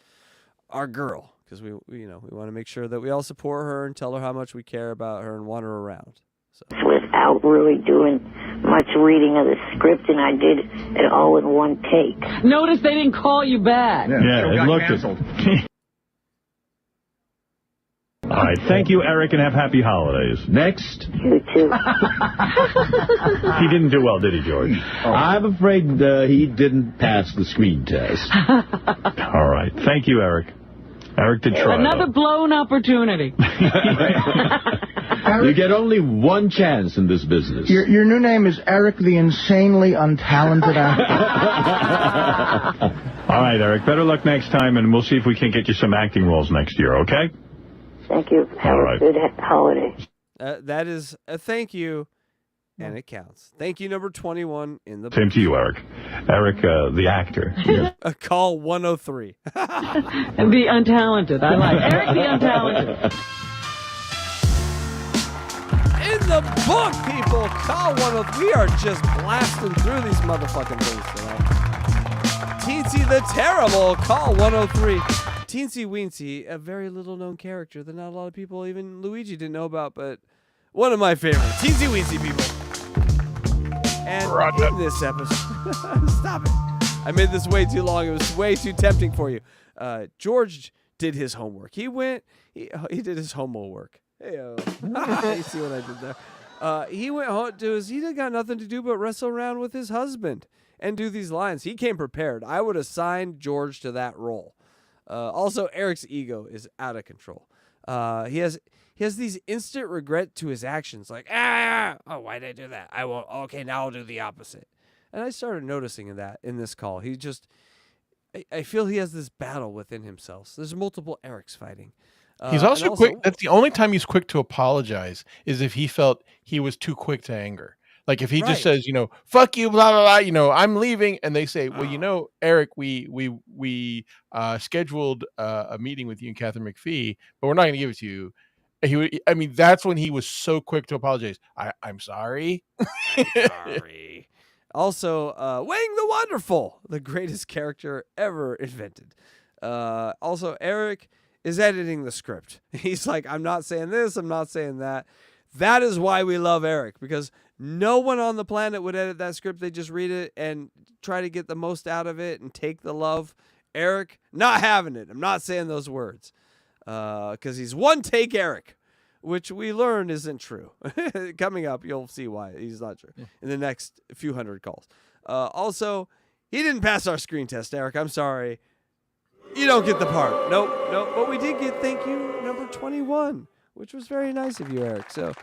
our girl, because we want to make sure that we all support her and tell her how much we care about her and want her around. So. Without really doing much reading of the script, and I did it all in one take. Notice they didn't call you back. Yeah, it looked it. All right, thank you, Eric, and have happy holidays. Next. You too. He didn't do well, did he, George? I'm afraid he didn't pass the screen test. All right, thank you, Eric. Eric did try. Another blown opportunity. You get only one chance in this business. Your new name is Eric the Insanely Untalented Actor. All right, Eric, better luck next time, and we'll see if we can get you some acting roles next year, okay? Thank you. Have a good holiday. That is a thank you, and it counts. Thank you, number 21 in the... Same to you, Eric. Eric, the actor. A call 103. And the untalented. I like Eric the untalented. In the book, people, call 103. We are just blasting through these motherfucking things tonight. Teensy the Terrible, call 103. Teensy Weensy, a very little known character that not a lot of people, even Luigi, didn't know about, but one of my favorites. Teensy Weensy, people. And in this episode, stop it. I made this way too long. It was way too tempting for you. George did his homework. He did his homework. Hey-o. You see what I did there? He went home he got nothing to do but wrestle around with his husband and do these lines. He came prepared. I would assign George to that role. Also, Eric's ego is out of control. He has these instant regret to his actions, like, why did I do that? I won't. Okay, now I'll do the opposite. And I started noticing that in this call. I feel he has this battle within himself. So there's multiple Erics fighting. He's also quick. That's the only time he's quick to apologize is if he felt he was too quick to anger. Like if he just says, fuck you, blah, blah, blah, I'm leaving. And they say, well, Eric, we scheduled a meeting with you and Catherine McPhee, but we're not going to give it to you. He would. I mean, that's when he was so quick to apologize. I'm sorry. Sorry. Also, Wang the Wonderful, the greatest character ever invented. Also, Eric is editing the script. He's like, I'm not saying this, I'm not saying that. That is why we love Eric, because no one on the planet would edit that script. They just read it and try to get the most out of it and take the love. Eric, not having it. I'm not saying those words because he's one take Eric, which we learn isn't true. Coming up, you'll see why he's not true in the next few hundred calls. Also, he didn't pass our screen test, Eric. I'm sorry. You don't get the part. Nope. But we did get thank you number 21, which was very nice of you, Eric. So,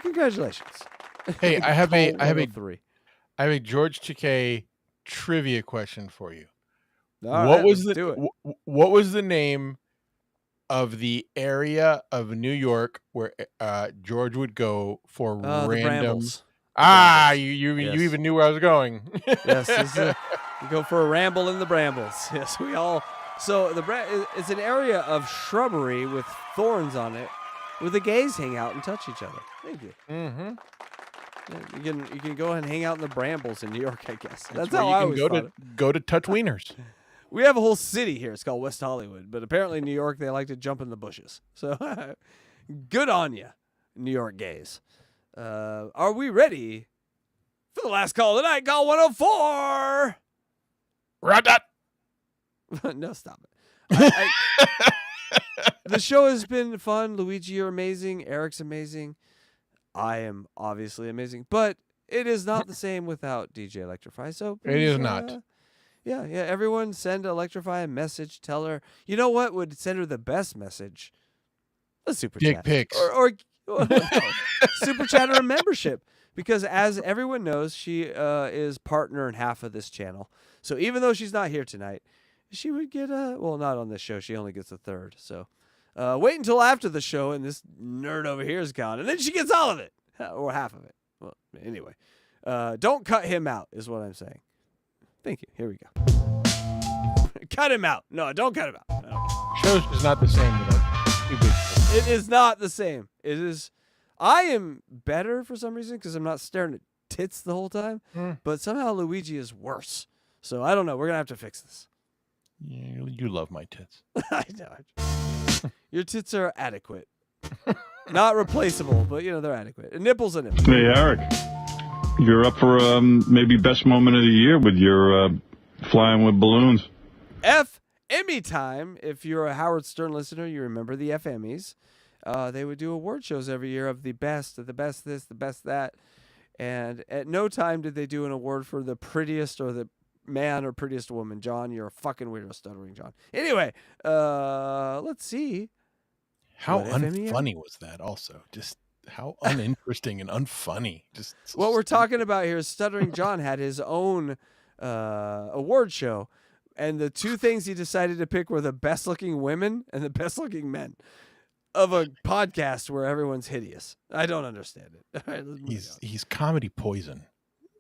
congratulations. Hey, I have a George Takei trivia question for you. What was the name of the area of New York where George would go for random? You even knew where I was going. Yes, you go for a ramble in the brambles. Yes, we all. So it's an area of shrubbery with thorns on it, where the gays hang out and touch each other. Thank you. Mm-hmm. Yeah, you can go and hang out in the brambles in New York, I guess. That's where how you I can always go to touch wieners. We have a whole city here. It's called West Hollywood, but apparently in New York they like to jump in the bushes. So good on you, New York gays. Are we ready for the last call of the night? Call 104. No, stop it. The show has been fun. Luigi, you're amazing. Eric's amazing. I am obviously amazing, but it is not the same without DJ Electrify. So it is not. Yeah. Everyone send Electrify a message. Tell her. You know what would send her the best message? A super dick chat. pics. Or super chat or a membership. Because as everyone knows, she is partner in half of this channel. So even though she's not here tonight, she would get well, not on this show. She only gets a third. So wait until after the show and this nerd over here is gone. And then she gets all of it. Or half of it. Well, anyway. Don't cut him out is what I'm saying. Thank you. Here we go. Cut him out. No, don't cut him out. Okay. Show's is not the same without you big. It is not the same. It is. I am better for some reason because I'm not staring at tits the whole time. But somehow Luigi is worse. So I don't know. We're going to have to fix this. You love my tits. I know. Your tits are adequate. Not replaceable, but, they're adequate. A nipple's a nipple. Hey, Eric. You're up for maybe best moment of the year with your flying with balloons. Emmy time. If you're a Howard Stern listener, you remember the Emmys. They would do award shows every year of the best this, the best that. And at no time did they do an award for the prettiest or the man or prettiest woman. John, you're a fucking weirdo, stuttering John. Anyway, let's see. How unfunny was that also? Just how uninteresting and unfunny. Just what we're talking about here is Stuttering John had his own award show. And the two things he decided to pick were the best looking women and the best looking men of a podcast where everyone's hideous. I don't understand it. All right, he's comedy poison.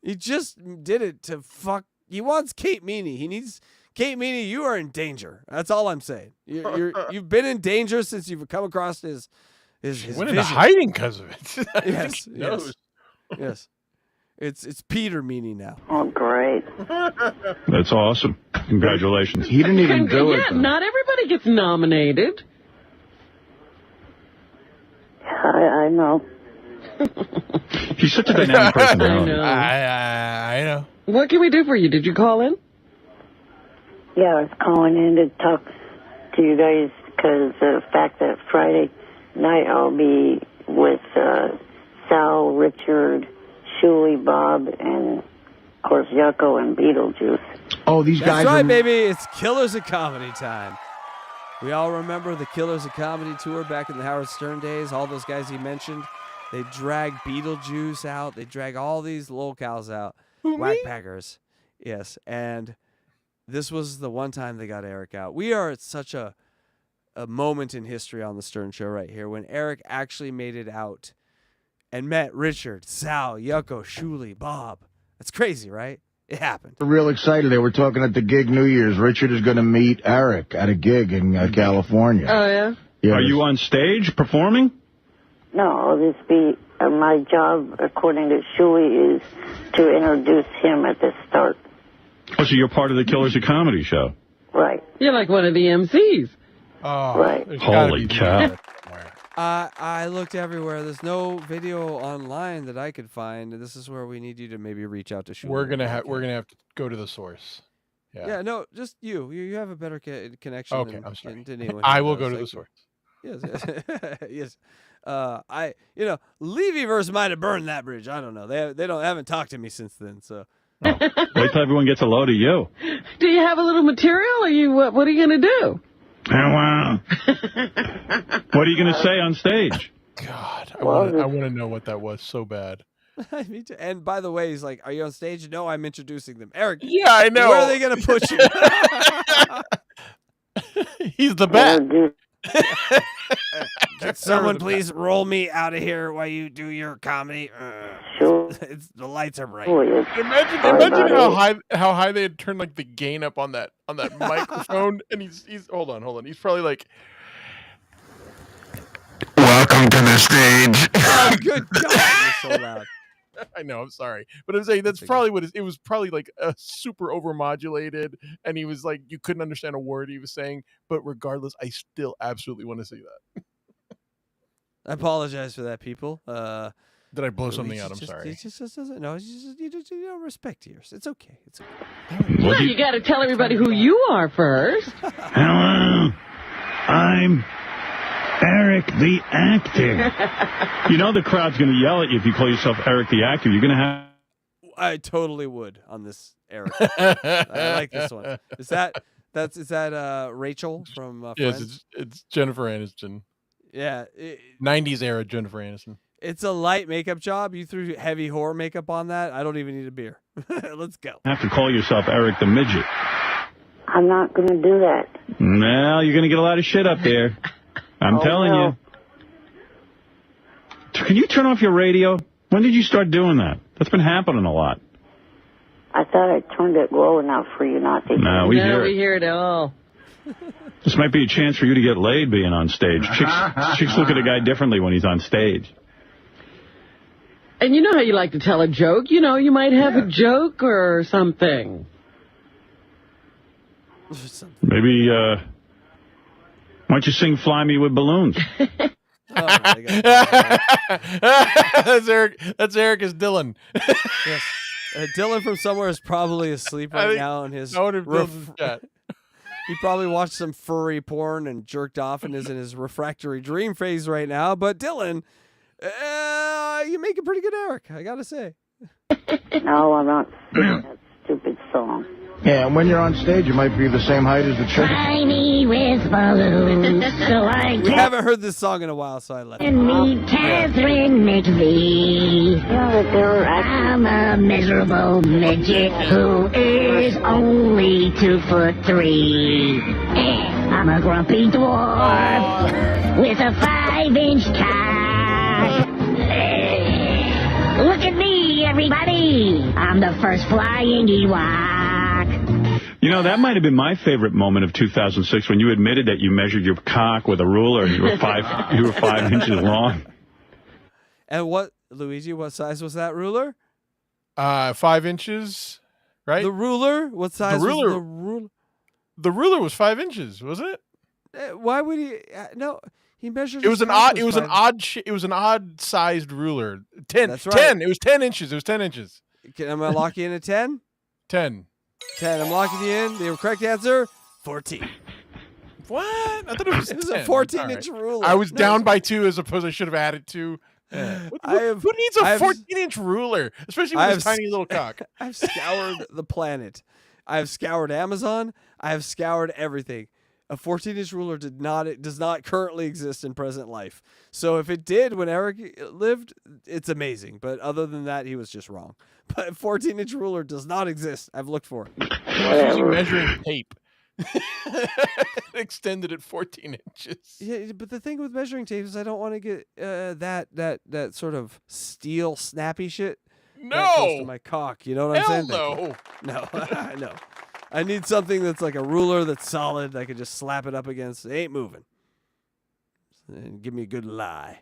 He just did it to fuck. He wants Kate Meany. He needs Kate Meany. You are in danger. That's all I'm saying. You've been in danger since you've come across his went into hiding because of it. Yes. It's Peter Meany now. Oh, great. That's awesome. Congratulations. He didn't even do it. Yeah, not everybody gets nominated. I know. She's such a dynamic personality. I know. What can we do for you? Did you call in? Yeah, I was calling in to talk to you guys because the fact that Friday night I'll be with Sal, Richard, Shuli, Bob, and of course Yucko and Beetlejuice. Oh, these guys! That's right, baby. It's Killers of Comedy time. We all remember the Killers of Comedy tour back in the Howard Stern days. All those guys he mentioned, they drag Beetlejuice out. They drag all these locals out. Wack Packers. Yes, and this was the one time they got Eric out. We are at such a moment in history on the Stern Show right here when Eric actually made it out and met Richard, Sal, Yucko, Shuli, Bob. That's crazy, right? It happened. They're real excited. They were talking at the gig New Year's. Richard is going to meet Eric at a gig in California. Oh, yeah? Are you on stage performing? No, I'll just be, my job, according to Shuey, is to introduce him at the start. Oh, so you're part of the Killers of Comedy show? Right. You're like one of the MCs. Oh, right. Holy cow. I looked everywhere. There's no video online that I could find. This is where we need you to maybe reach out to Shuey. We're gonna have to go to the source. Yeah, no, just you. You have a better connection. Okay, than, I'm sorry. than anyone I here will does. go to the Like, source. Yes, yes. Levyverse might have burned that bridge. I don't know. They haven't talked to me since then. So Wait till everyone gets a load of you. Do you have a little material, or what are you going to do? What are you going to say on stage? God, I want to know what that was so bad. Me too. And by the way, he's like, "Are you on stage?" No, I'm introducing them. Eric. Yeah, I know. Where are they going to put you? He's the best. Can someone please roll me out of here while you do your comedy? The lights are bright. Imagine how high they had turned like the gain up on that microphone, and he's hold on. He's probably like, Welcome to the stage. Oh, good God! You're so loud. I know, I'm sorry, but I'm saying that's probably what it was. Probably like a super overmodulated, and he was like, you couldn't understand a word he was saying. But regardless, I still absolutely want to see that. I apologize for that, people. Did I blow something out? I'm sorry. He just doesn't know. You don't respect yours. It's okay. It's okay. Well, you got to tell everybody who you are first. Hello, I'm Eric the actor. You know the crowd's going to yell at you if you call yourself Eric the actor. You're going to have... I totally would on this, Eric. I like this one. Is that Rachel from Friends? Yes, it's Jennifer Aniston. Yeah. 90s era Jennifer Aniston. It's a light makeup job. You threw heavy horror makeup on that. I don't even need a beer. Let's go. have to call yourself Eric the Midget. I'm not going to do that. Well, you're going to get a lot of shit up there. I'm telling you. Can you turn off your radio? When did you start doing that? That's been happening a lot. I thought I turned it low enough for you not to hear. No, we hear it all. This might be a chance for you to get laid being on stage. Chicks look at a guy differently when he's on stage. And you know how you like to tell a joke. You know, you might have a joke or something. Maybe, why don't you sing Fly Me with Balloons? That's Eric. That's Eric as Dylan. Yes. Dylan from somewhere is probably asleep right now in his... He probably watched some furry porn and jerked off and is in his refractory dream phase right now. But Dylan, you make a pretty good Eric, I gotta say. No, I'm not singing that stupid song. Yeah, and when you're on stage, you might be the same height as the chick. Fly me with balloons, so I We haven't heard this song in a while, so I let it. can meet Catherine McVie. I'm a miserable midget who is only 2'3". I'm a grumpy dwarf with a 5-inch cock. Look at me, everybody. I'm the first flying Ewok. You know, that might have been my favorite moment of 2006 when you admitted that you measured your cock with a ruler and you were 5 inches long. And what, Luigi, what size was that ruler? 5 inches, right? The ruler? What size was the ruler? The ruler was 5 inches, wasn't it? Why would he? No, he measured. It was an odd sized ruler. 10. That's right. 10. It was 10 inches. It was 10 inches. Am I locking in at 10? 10. 10. I'm locking you in. The correct answer, 14. What? I thought it was 10. It was a 14-inch ruler. I was down by 2 as opposed I should have added 2. Who needs a 14-inch ruler, especially with this tiny little cock? I've scoured the planet. I've scoured Amazon. I have scoured everything. A 14-inch ruler does not currently exist in present life. So if it did when Eric lived, it's amazing. But other than that, he was just wrong. But a 14-inch ruler does not exist. I've looked for it. Using measuring tape. Extended at 14 inches. Yeah, but the thing with measuring tape is I don't want to get that sort of steel snappy shit. That close to my cock. You know what I'm saying? No. No, I know. I need something that's like a ruler that's solid. I can just slap it up against. It ain't moving. and give me a good lie.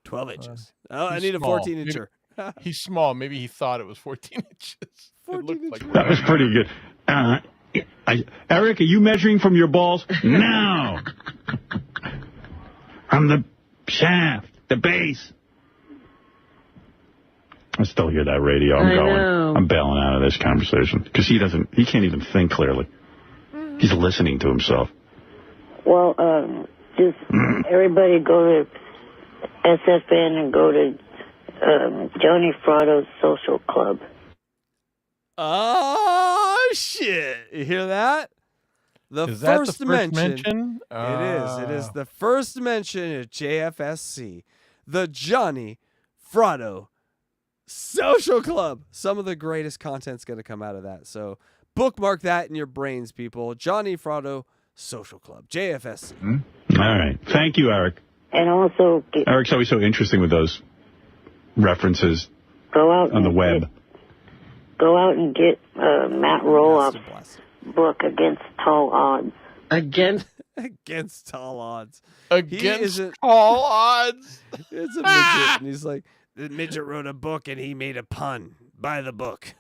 12 inches. I He's need a small. 14-incher. He's small. Maybe he thought it was 14 inches. 14 inches. Like That was pretty good. Eric, are you measuring from your balls? No. From the shaft, the base. I still hear that radio. I'm going. know. I'm bailing out of this conversation because he can't even think clearly. He's listening to himself. Well, just everybody go to SFN and go to Johnny Fratto's social club. Oh, shit. You hear that? Is that the first mention? It is the first mention of JFSC, the Johnny Fratto Social Club. Some of the greatest content's going to come out of that. So bookmark that in your brains, people. Johnny Fratto Social Club, JFSC. All right. Thank you, Eric. And also, Eric's always so interesting with those references go out on the web. Go out and get Matt Roloff's book, Against Tall Odds. Against Tall Odds. Against Tall Odds. It's a midget, and he's like, the midget wrote a book, and he made a pun. Buy the book.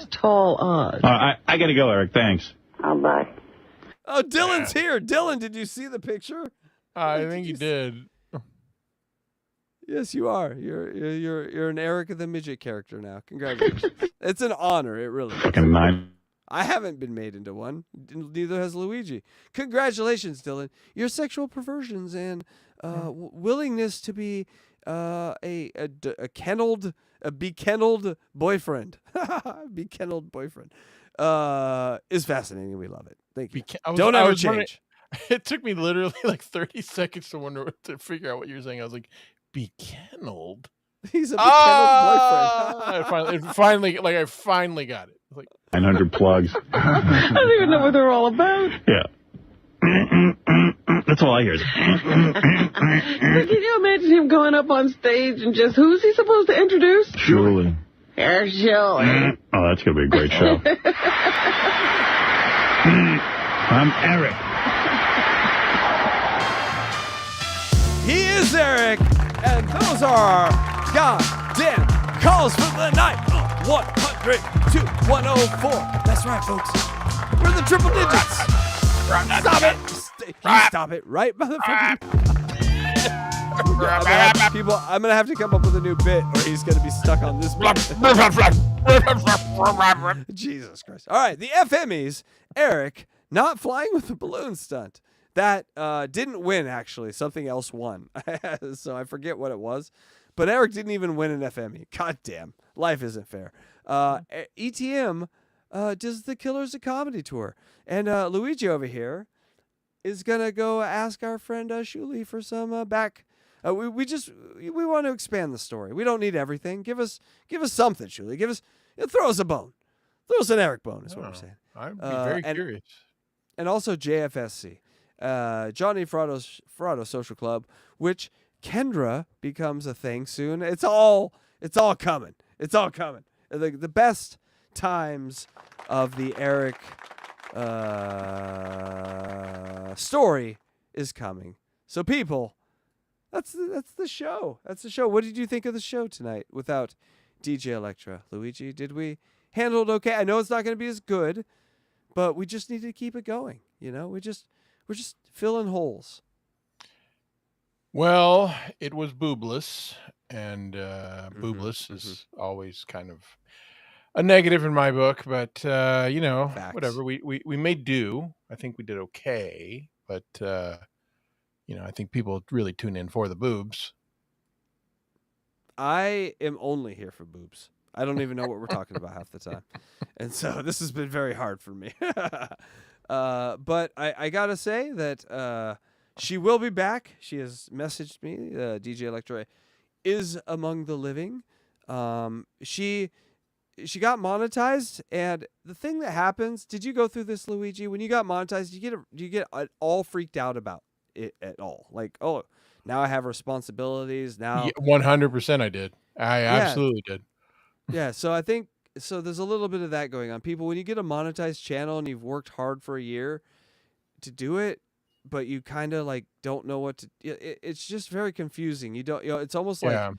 Tall odds. I got to go, Eric. Thanks. Bye. Oh, Dylan's here. Dylan, did you see the picture? I think you did. Yes, you are. You're an Eric the Midget character now. Congratulations. It's an honor. It really is. Fucking 9. I haven't been made into one. Neither has Luigi. Congratulations, Dylan. Your sexual perversions and willingness to be a bekennelled boyfriend. Bekennelled boyfriend is fascinating. We love it. Thank you. Don't ever change. It took me literally like 30 seconds to figure out what you were saying. I was like, bekennelled? He's a bekennelled boyfriend. I finally got it. Like 900 plugs. I don't even know what they're all about. Yeah. That's all I hear. Can you imagine him going up on stage and just, who's he supposed to introduce? Julie. Here's Julie. Oh, that's going to be a great show. I'm Eric. He is Eric, and those are goddamn calls for the night. 100 to 104. That's right, folks. We're the triple digits. Stop it. Stop it right, motherfucker. I'm going to have to come up with a new bit, or he's going to be stuck on this bit. Jesus Christ. All right, the FMEs, Eric, not flying with the balloon stunt. That didn't win, actually. Something else won. So I forget what it was. But Eric didn't even win an FME. God damn. Life isn't fair. ETM does the Killers of Comedy tour. And Luigi over here is going to go ask our friend Shuli for some back. We want to expand the story. We don't need everything. Give us something, Shuli. Throw us a bone. Throw us an Eric bone is what we're saying. I'd be very curious. And also JFSC. Johnny Fratto Social Club, which Kendra becomes a thing soon. It's all coming. It's all coming. The best times of the Eric story is coming. So people, that's the show. That's the show. What did you think of the show tonight without DJ Electra? Luigi, did we handle it okay? I know it's not going to be as good, but we just need to keep it going. You know, we're just filling holes. Well, it was boobless, and boobless is always kind of a negative in my book, but whatever. We made do. I think we did okay, but I think people really tune in for the boobs. I am only here for boobs. I don't even know what we're talking about half the time, and so this has been very hard for me. But I gotta say that she will be back. She has messaged me. DJ Electra is among the living. She got monetized, and the thing that happens. Did you go through this, Luigi? When you got monetized, do you get all freaked out about it at all? Like, oh, now I have responsibilities. Now, 100% I did. I absolutely did. Yeah. So I think. So there's a little bit of that going on. People, when you get a monetized channel and you've worked hard for a year to do it, but you kind of like don't know what to. It's just very confusing. You don't. It's almost like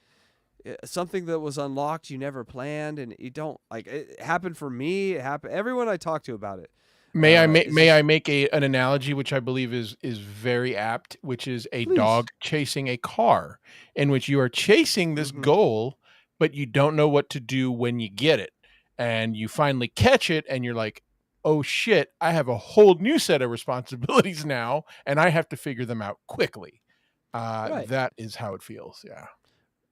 something that was unlocked you never planned, and you don't like. It happened for me. It happened. Everyone I talked to about it. May I make an analogy which I believe is very apt, which is a dog chasing a car, in which you are chasing this goal, but you don't know what to do when you get it, and you finally catch it, and you're like, oh shit, I have a whole new set of responsibilities now, and I have to figure them out quickly. That is how it feels. Yeah.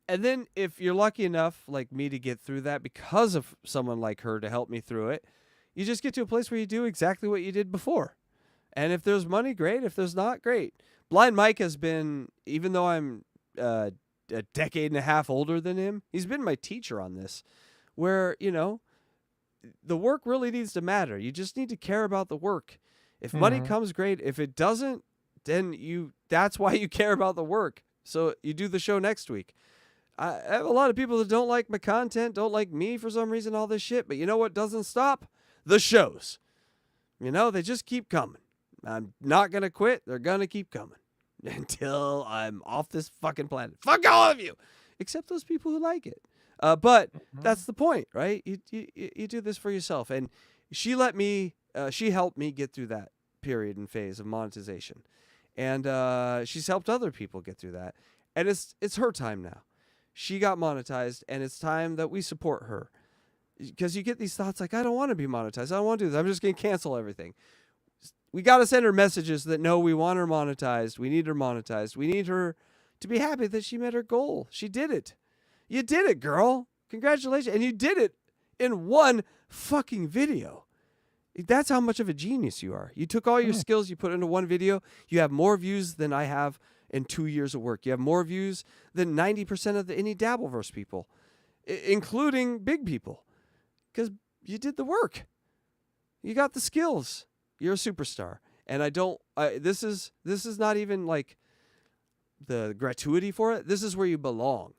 And then if you're lucky enough, like me, to get through that because of someone like her to help me through it, you just get to a place where you do exactly what you did before. And if there's money, great. If there's not, great. Blind Mike has been, even though I'm a decade and a half older than him, he's been my teacher on this, where, the work really needs to matter. You just need to care about the work. If money comes, great. If it doesn't, then that's why you care about the work. So you do the show next week. I have a lot of people that don't like my content, don't like me for some reason, all this shit. But you know what doesn't stop? The shows. They just keep coming. I'm not going to quit. They're going to keep coming until I'm off this fucking planet. Fuck all of you, except those people who like it. But that's the point, right? You do this for yourself. And she helped me get through that period and phase of monetization. And she's helped other people get through that. And it's her time now. She got monetized, and it's time that we support her. Because you get these thoughts like, I don't want to be monetized. I don't want to do this. I'm just going to cancel everything. We got to send her messages that, no, we want her monetized. We need her monetized. We need her to be happy that she met her goal. She did it. You did it, girl. Congratulations. And you did it in one fucking video. That's how much of a genius you are. You took all your skills, you put into one video. You have more views than I have in 2 years of work. You have more views than 90% of any Dabbleverse people, including big people. Because you did the work. You got the skills. You're a superstar. And this is not even like the gratuity for it. This is where you belong.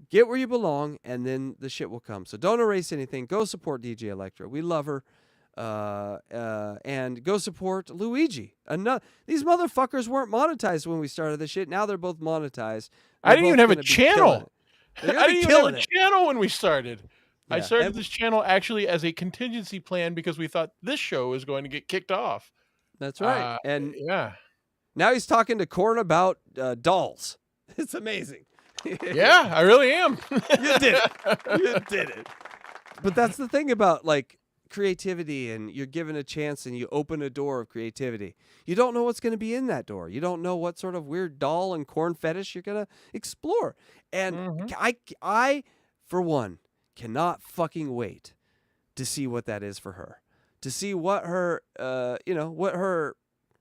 Get where you belong, and then the shit will come. So don't erase anything. Go support DJ Electra. We love her. And go support Luigi. These motherfuckers weren't monetized when we started this shit. Now they're both monetized. I didn't even have a channel. I didn't even have a channel when we started. I started this channel actually as a contingency plan because we thought this show was going to get kicked off. That's right. Now he's talking to Korn about dolls. It's amazing. Yeah, I really am. You did it. You did it. But that's the thing about like creativity, and you're given a chance and you open a door of creativity. You don't know what's going to be in that door. You don't know what sort of weird doll and corn fetish you're going to explore. And I, for one, cannot fucking wait to see what that is for her, to see what her, what her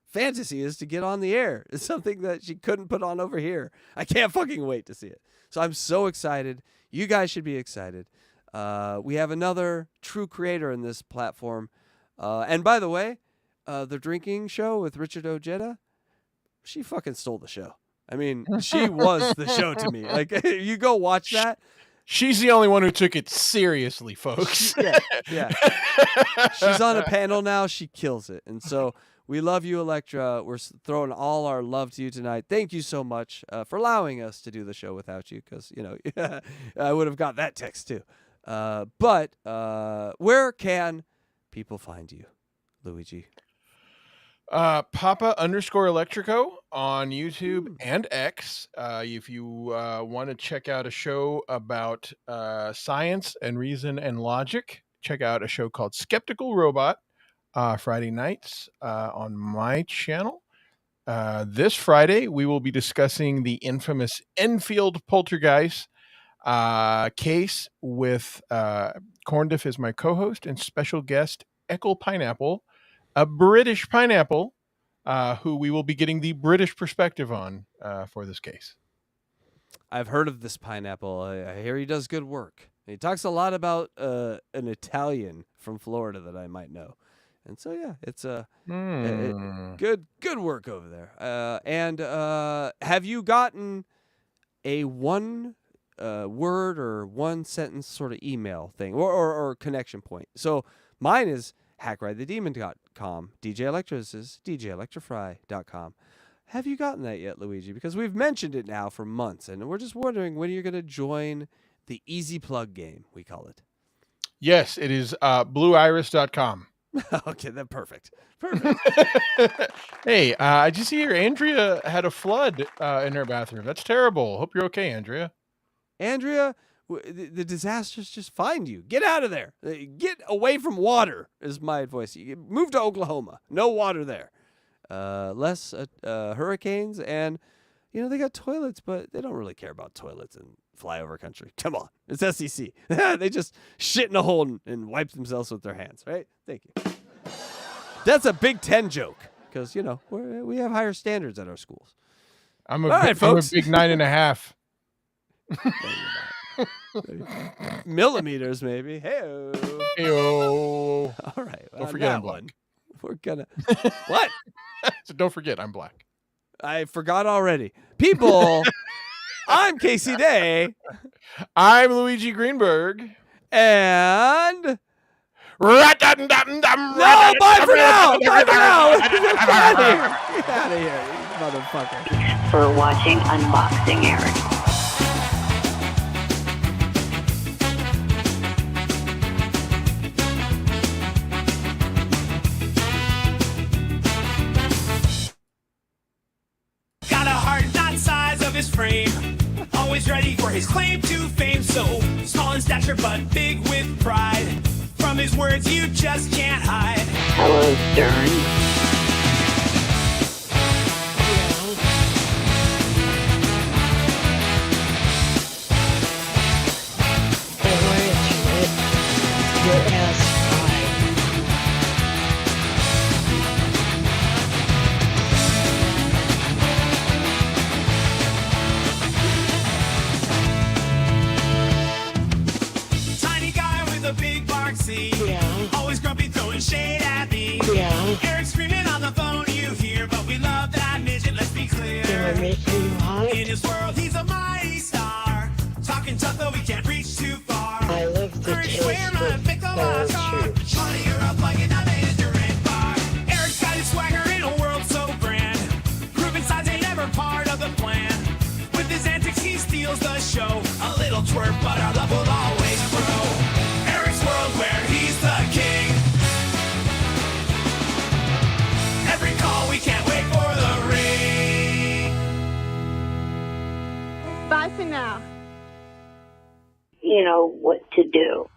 fantasy is to get on the air. It's something that she couldn't put on over here. I can't fucking wait to see it. So I'm so excited. You guys should be excited. We have another true creator in this platform. And by the way, the drinking show with Richard Ojeda, she fucking stole the show. I mean, she was the show to me. Like, you go watch that. She's the only one who took it seriously, folks. Yeah. She's on a panel now. She kills it. And so we love you, Electra. We're throwing all our love to you tonight. Thank you so much for allowing us to do the show without you, because, I would have got that text too. But where can people find you, Luigi? Papa_Electrico on YouTube and X. If you want to check out a show about science and reason and logic, check out a show called Skeptical Robot, Friday nights on my channel. This Friday, we will be discussing the infamous Enfield poltergeist case with Corndiff as my co-host and special guest Eckle Pineapple, a British pineapple, who we will be getting the British perspective on for this case. I've heard of this pineapple. I hear he does good work. He talks a lot about an Italian from Florida that I might know. And so, yeah, it's good work over there. And have you gotten a one word or one sentence sort of email thing or connection point? So mine is, HackRideTheDemon.com. DJ Electra's is DJElectrify.com. Have you gotten that yet, Luigi? Because we've mentioned it now for months, and we're just wondering when you're going to join the Easy Plug game, we call it. Yes, it is blueiris.com. Okay, then perfect. Hey, I just hear Andrea had a flood in her bathroom. That's terrible. Hope you're okay, Andrea. Andrea, the disasters just find you. Get out of there. Get away from water is my advice. Move to Oklahoma. No water there. Less hurricanes, and they got toilets, but they don't really care about toilets in flyover country. Come on, it's SEC. They just shit in a hole and wipe themselves with their hands, right? Thank you. That's a Big Ten joke because we have higher standards at our schools. I'm a big 9.5. Millimeters, maybe. Hey-o. All right. Don't forget I'm black. We're gonna what? So don't forget I'm black. I forgot already. People, I'm Casey Day. I'm Luigi Greenberg. And no, bye for now. Bye for now. Get out of here. Get out of here, you motherfucker. Thanks for watching Unboxing Eric. Got a heart not size of his frame, always ready for his claim to fame. So small in stature but big with pride, from his words you just can't hide. Hello, Stern. Your ass fried. Tiny guy with a big bark seat, always grumpy throwing shade at me. Eric screaming on the phone you hear, but we love that midget, let's be clear. In his world he's a mighty star, talking tough though we can't reach too far. I love the taste of barrel shoes. Money you're up like another endurance bar. Eric's got his swagger in a world so grand, proving sides ain't ever part of the plan. With his antics he steals the show, a little twerp but our love will always grow. Eric's world where he's the king, every call we can't wait for the ring. Bye for now. You know what to do.